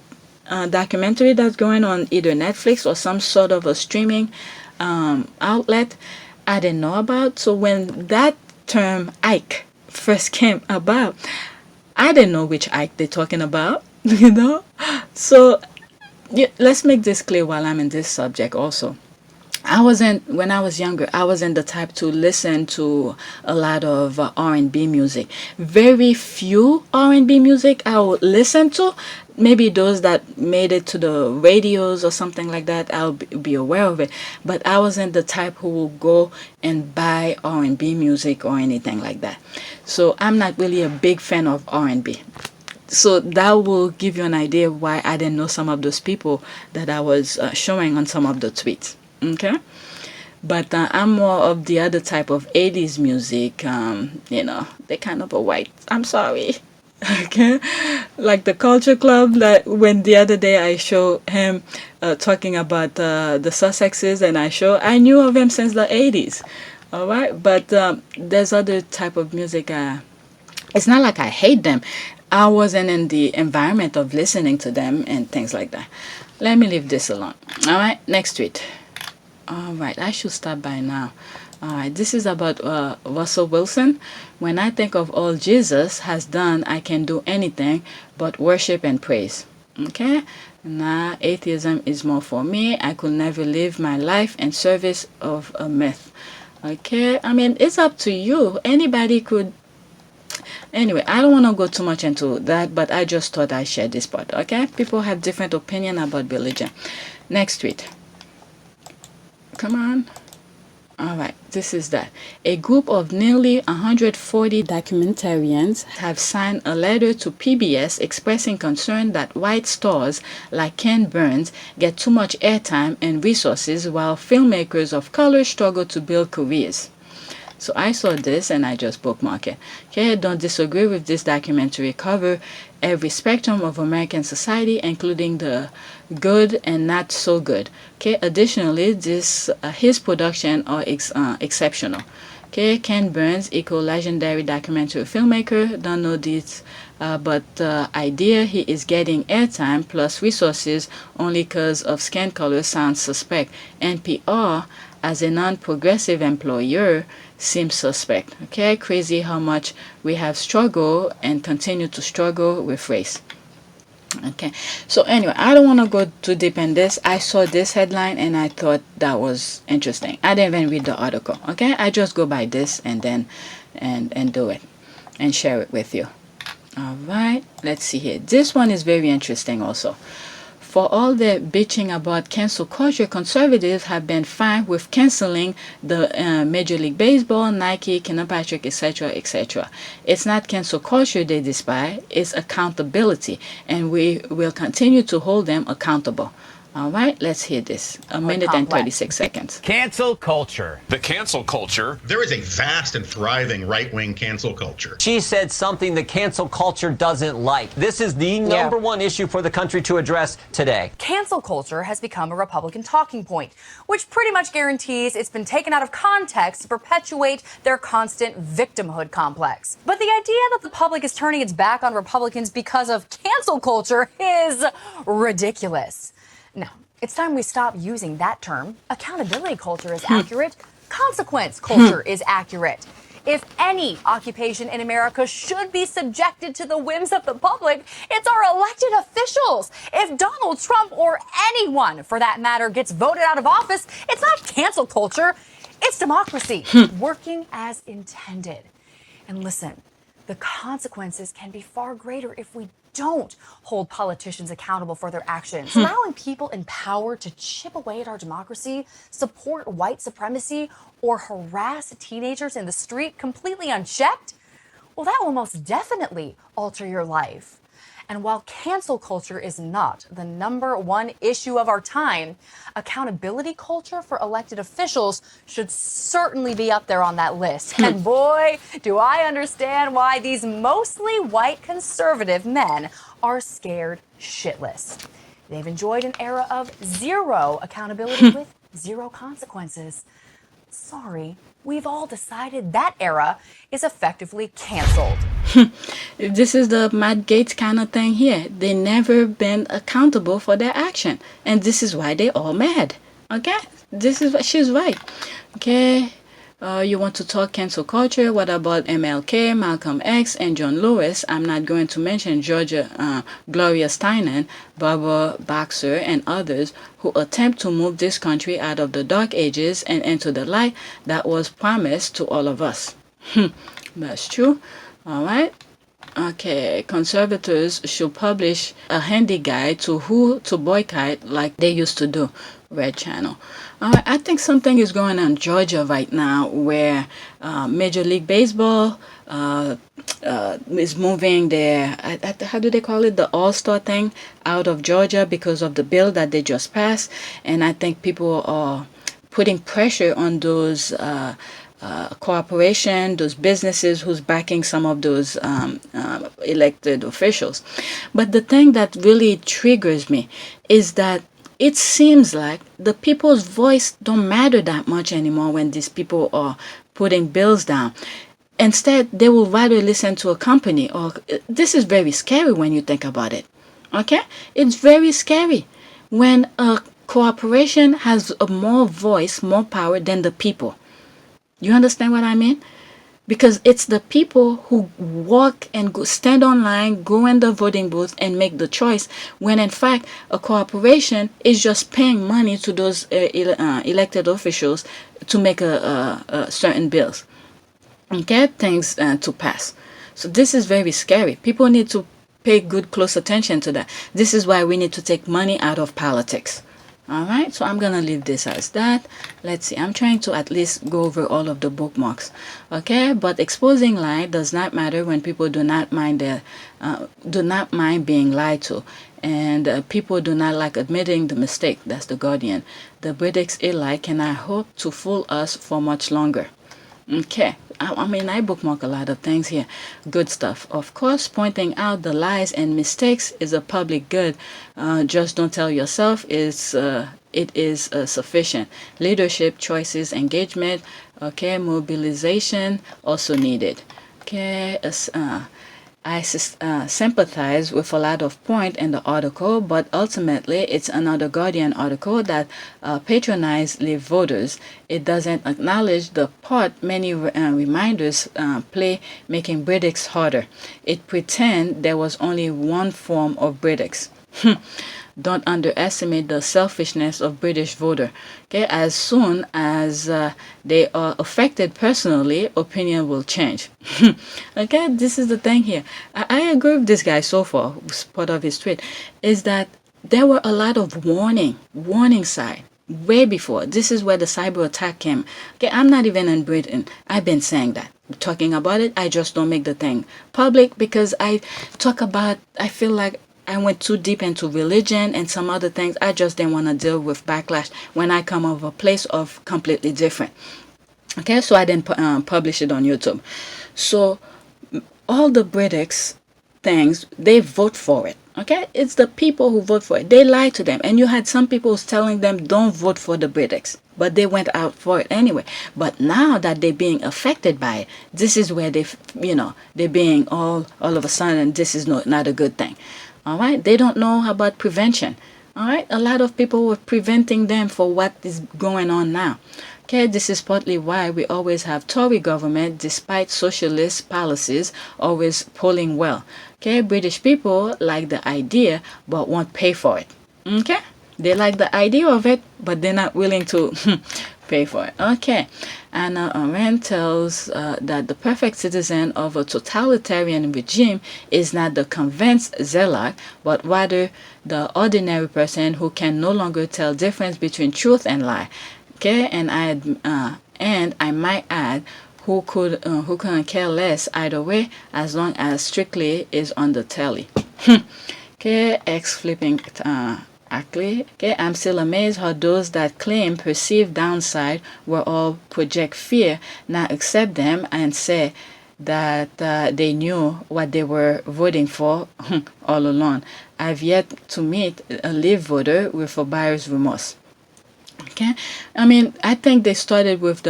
that's going on either Netflix or some sort of a streaming outlet I didn't know about. So when that term Ike first came about, I didn't know which Ike they're talking about, you know? So Yeah, let's make this clear while I'm in this subject also. When I was younger, I wasn't the type to listen to a lot of R&B music. Very few R&B music I would listen to. Maybe those that made it to the radios or something like that, I'll be aware of it. But I wasn't the type who will go and buy R&B music or anything like that. So I'm not really a big fan of R&B. So that will give you an idea why I didn't know some of those people that I was showing on some of the tweets. Okay, but I'm more of the other type of 80s music. They're kind of a white. I'm sorry. Okay, like the Culture Club. That when the other day I showed him talking about the Sussexes, and I knew of him since the 80s. All right, but there's other type of music. It's not like I hate them. I wasn't in the environment of listening to them and things like that. Let me leave this alone. All right, next tweet. All right, I should stop by now. All right, this is about Russell Wilson. When I think of all Jesus has done, I can do anything but worship and praise. Okay, nah, atheism is more for me. I could never live my life in service of a myth. Okay, I mean, it's up to you. Anybody could. Anyway, I don't want to go too much into that, but I just thought I'd share this part. Okay, people have different opinion about religion. Next tweet. Come on. All right, this is that. A group of nearly 140 documentarians have signed a letter to PBS expressing concern that white stars like Ken Burns get too much airtime and resources while filmmakers of color struggle to build careers. So I saw this and I just bookmarked it. Okay, don't disagree with this documentary. Cover every spectrum of American society, including the good and not so good. Okay, additionally, his production are exceptional. Okay, Ken Burns, legendary documentary filmmaker. Don't know this, but the idea he is getting airtime plus resources only because of skin color sounds suspect. NPR, as a non-progressive employer, seems suspect. Okay, crazy how much we have struggled and continue to struggle with race. Okay, so anyway, I don't want to go too deep in this. I saw this headline and I thought that was interesting. I didn't even read the article. Okay, I just go by this and then and do it and share it with you. All right, let's see here. This one is very interesting also. For all the bitching about cancel culture, conservatives have been fine with canceling the Major League Baseball, Nike, Patrick, etc., etc. It's not cancel culture they despise, it's accountability, and we will continue to hold them accountable. All right, let's hear this. A minute and 36 seconds. Cancel culture. The cancel culture. There is a vast and thriving right-wing cancel culture. She said something the cancel culture doesn't like. This is the number one issue for the country to address today. Cancel culture has become a Republican talking point, which pretty much guarantees it's been taken out of context to perpetuate their constant victimhood complex. But the idea that the public is turning its back on Republicans because of cancel culture is ridiculous. Now, it's time we stop using that term. Accountability culture is accurate. Consequence culture is accurate. If any occupation in America should be subjected to the whims of the public, it's our elected officials. If Donald Trump or anyone, for that matter, gets voted out of office, it's not cancel culture. It's democracy working as intended. And listen, the consequences can be far greater if we don't hold politicians accountable for their actions. Allowing people in power to chip away at our democracy, support white supremacy, or harass teenagers in the street completely unchecked, well, that will most definitely alter your life. And while cancel culture is not the number one issue of our time, accountability culture for elected officials should certainly be up there on that list. And boy, do I understand why these mostly white conservative men are scared shitless. They've enjoyed an era of zero accountability with zero consequences. Sorry, we've all decided that era is effectively canceled. This is the Matt Gaetz kind of thing here. They never been accountable for their action, and this is why they all mad. Okay, this is what she's right. Okay, You want to talk cancel culture? What about MLK, Malcolm X, and John Lewis? I'm not going to mention Georgia, Gloria Steinem, Barbara Boxer, and others who attempt to move this country out of the dark ages and into the light that was promised to all of us. That's true. All right. Okay, conservators should publish a handy guide to who to boycott like they used to do. Red Channel. I think something is going on in Georgia right now where Major League Baseball is moving their, how do they call it, the All-Star thing out of Georgia because of the bill that they just passed. And I think people are putting pressure on those corporation, those businesses who's backing some of those elected officials. But the thing that really triggers me is that it seems like the people's voice don't matter that much anymore when these people are putting bills down. Instead, they will rather listen to a company. Or this is very scary when you think about it. Okay? It's very scary when a corporation has a more voice, more power than the people. You understand what I mean? Because it's the people who walk and go, stand online, go in the voting booth and make the choice, when in fact a corporation is just paying money to those elected officials to make a certain bills. Okay, things to pass. So this is very scary. People need to pay good close attention to that. This is why we need to take money out of politics. Alright, so I'm gonna leave this as that. Let's see, I'm trying to at least go over all of the bookmarks. Okay, but exposing lie does not matter when people do not mind being lied to, and people do not like admitting the mistake. That's the Guardian. The British lie cannot hope to fool us for much longer. Okay, I mean, I bookmark a lot of things here. Good stuff. Of course, pointing out the lies and mistakes is a public good. Just don't tell yourself it is sufficient. Leadership, choices, engagement, okay, mobilization also needed. Okay, I sympathize with a lot of point in the article, but ultimately it's another Guardian article that patronizes Leave voters. It doesn't acknowledge the part many reminders play making Brexit harder. It pretends there was only one form of Brexit. Don't underestimate the selfishness of British voter. Okay, as soon as they are affected personally, opinion will change. Okay, this is the thing here. I agree with this guy so far. Part of his tweet is that there were a lot of warning sign way before. This is where the cyber attack came. Okay, I'm not even in Britain. I've been saying that. Talking about it, I just don't make the thing public because I feel like I went too deep into religion and some other things. I just didn't want to deal with backlash when I come of a place of completely different. Okay, so I didn't publish it on YouTube. So all the British things, they vote for it. Okay, it's the people who vote for it. They lie to them, and you had some people telling them don't vote for the British, but they went out for it anyway. But now that they're being affected by it, this is where they're being all of a sudden this is not a good thing. All right, they don't know about prevention. All right, a lot of people were preventing them for what is going on now. Okay, this is partly why we always have Tory government, despite socialist policies, always polling well. Okay, British people like the idea but won't pay for it. Okay, they like the idea of it, but they're not willing to pay for it. Okay, Anna Arendt tells that the perfect citizen of a totalitarian regime is not the convinced zealot, but rather the ordinary person who can no longer tell difference between truth and lie. Okay, and I might add, who can care less either way as long as strictly is on the telly. Okay, flipping. Okay, I'm still amazed how those that claim perceived downside will all project fear, now accept them and say that they knew what they were voting for all along. I've yet to meet a Leave voter with a buyer's remorse. Okay, I mean, I think they started with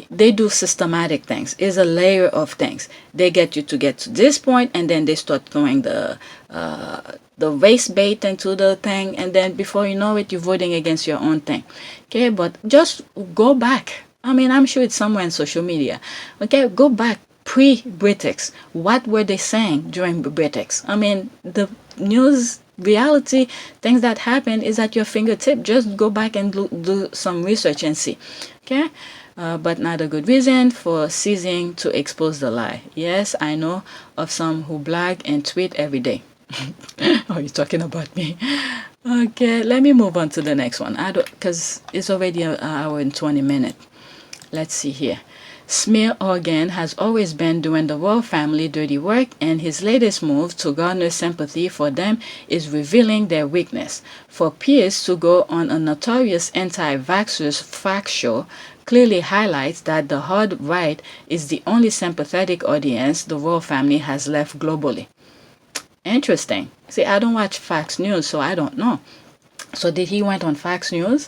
they do systematic things. It's a layer of things. They get you to get to this point, and then they start throwing the race bait into the thing, and then before you know it, you're voting against your own thing. Okay, but just go back. I mean, I'm sure it's somewhere in social media. Okay, go back pre-Britex. What were they saying during Britex? I mean, the news, reality, things that happen is at your fingertip. Just go back and do some research and see. Okay? But not a good reason for ceasing to expose the lie. Yes, I know of some who blog and tweet every day. Oh, you're talking about me. Okay, let me move on to the next one. Because it's already an hour and 20 minutes. Let's see here. Smear Organ has always been doing the royal family dirty work, and his latest move to garner sympathy for them is revealing their weakness. For Piers to go on a notorious anti-vaxxers fact show clearly highlights that the hard right is the only sympathetic audience the royal family has left globally. Interesting. See, I don't watch Fox News, so I don't know. So did he went on Fox News?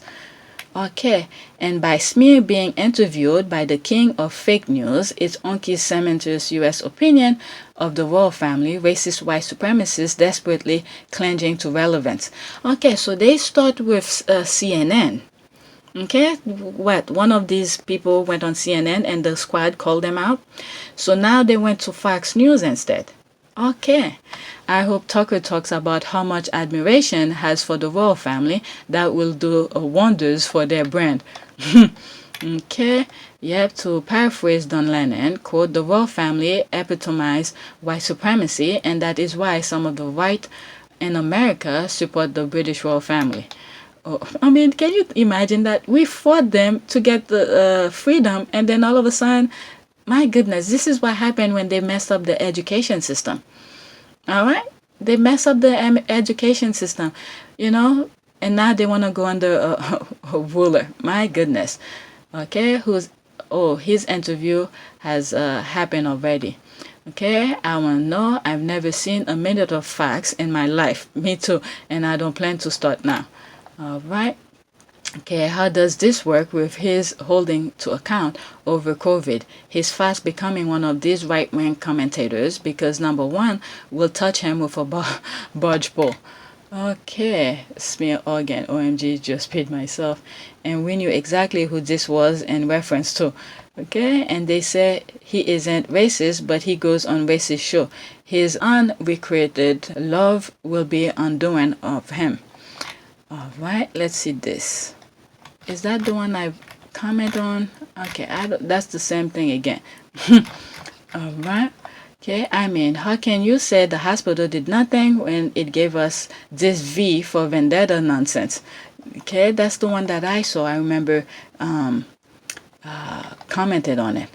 Okay, and by Smear being interviewed by the king of fake news, it's Uncle Cementer's U.S. opinion of the royal family, racist white supremacists desperately clinging to relevance. Okay, so they start with CNN. Okay, what? One of these people went on CNN and the squad called them out. So now they went to Fox News instead. Okay, I hope Tucker talks about how much admiration has for the royal family. That will do wonders for their brand. Okay, yep, to paraphrase Don Lennon, quote, the royal family epitomize white supremacy, and that is why some of the white in America support the British royal family. Oh, I mean, can you imagine that? We fought them to get the freedom, and then all of a sudden, my goodness, this is what happened when they messed up the education system. All right? They mess up the education system, you know, and now they want to go under a ruler. My goodness. Okay? His interview has happened already. Okay? I want to know. I've never seen a minute of facts in my life. Me too. And I don't plan to start now. All right? Okay, how does this work with his holding to account over COVID? He's fast becoming one of these right-wing commentators because number one will touch him with a barge pole. Okay, Smear Organ, OMG, just paid myself. And we knew exactly who this was in reference to. Okay, and they say he isn't racist, but he goes on racist show. His unrecreated love will be undoing of him. All right, let's see this. Is that the one I comment on? Okay, that's the same thing again. All right. Okay, I mean, how can you say the hospital did nothing when it gave us this V for vendetta nonsense? Okay, that's the one that I saw. I remember commented on it.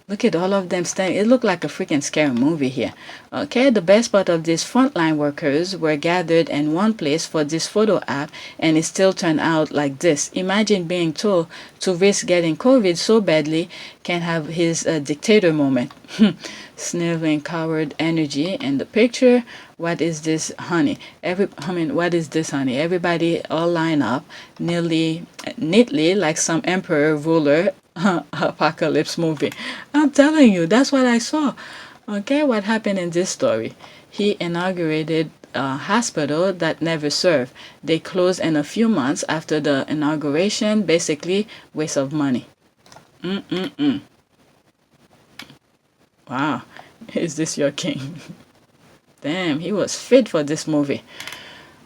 Look at all of them standing. It looked like a freaking scary movie here. Okay, the best part of these frontline workers were gathered in one place for this photo op, and it still turned out like this. Imagine being told to risk getting COVID so badly can have his dictator moment. Sniveling coward energy in the picture. What is this, honey? What is this, honey? Everybody all line up neatly like some emperor ruler apocalypse movie. I'm telling you, that's what I saw. Okay, what happened in this story? He inaugurated a hospital that never served. They closed in a few months after the inauguration. Basically, waste of money. Wow, is this your king? Damn, he was fit for this movie.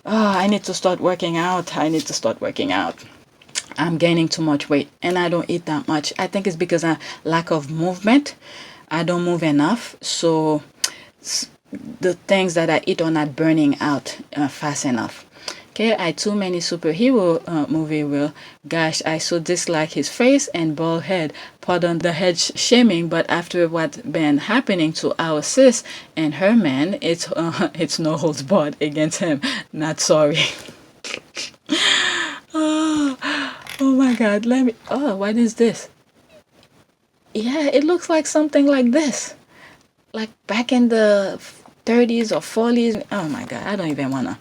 Oh, I need to start working out. I'm gaining too much weight and I don't eat that much. I think it's because of lack of movement. I don't move enough. So the things that I eat are not burning out fast enough. Okay, I too many superhero movie will. Gosh, I so dislike his face and bald head. Pardon the head shaming, but after what's been happening to our sis and her man, it's no holds barred against him. Not sorry. Oh my God, what is this? Yeah, it looks like something like this. Like back in the 30s or 40s. Oh my God, I don't even wanna.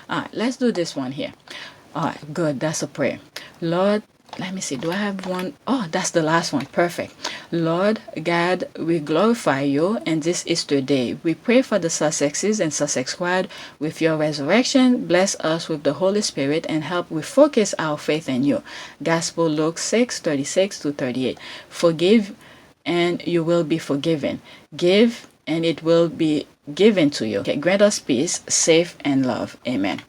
All right, let's do this one here. All right, good, that's a prayer. Lord, let me see, do I have one? Oh, that's the last one, perfect. Lord God, we glorify you in this Easter day. We pray for the Sussexes and Sussex squad with your resurrection. Bless us with the Holy Spirit and help we focus our faith in you. Gospel Luke 6:36-38. Forgive and you will be forgiven. Give and it will be given to you. Okay, grant us peace, safe and love. Amen.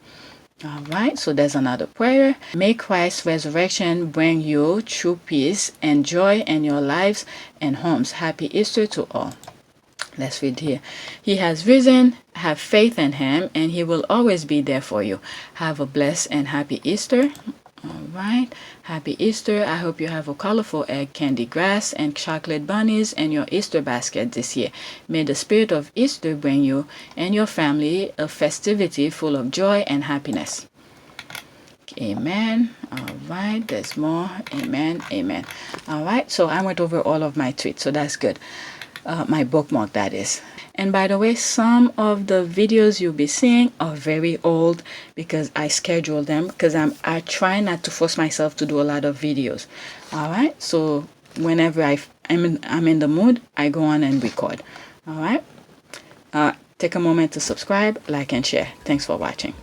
All right, so there's another prayer. May Christ's resurrection bring you true peace and joy in your lives and homes. Happy Easter to all. Let's read here. He has risen. Have faith in him and he will always be there for you. Have a blessed and happy Easter. All right, happy Easter. I hope you have a colorful egg candy grass and chocolate bunnies in your Easter basket this year. May the spirit of Easter bring you and your family a festivity full of joy and happiness. Amen. All right, there's more. Amen. Amen. All right, so I went over all of my tweets, so that's good. My bookmark, that is. And by the way, some of the videos you'll be seeing are very old because I scheduled them because I try not to force myself to do a lot of videos. All right, so whenever I'm in the mood, I go on and record. All right, take a moment to subscribe, like, and share. Thanks for watching.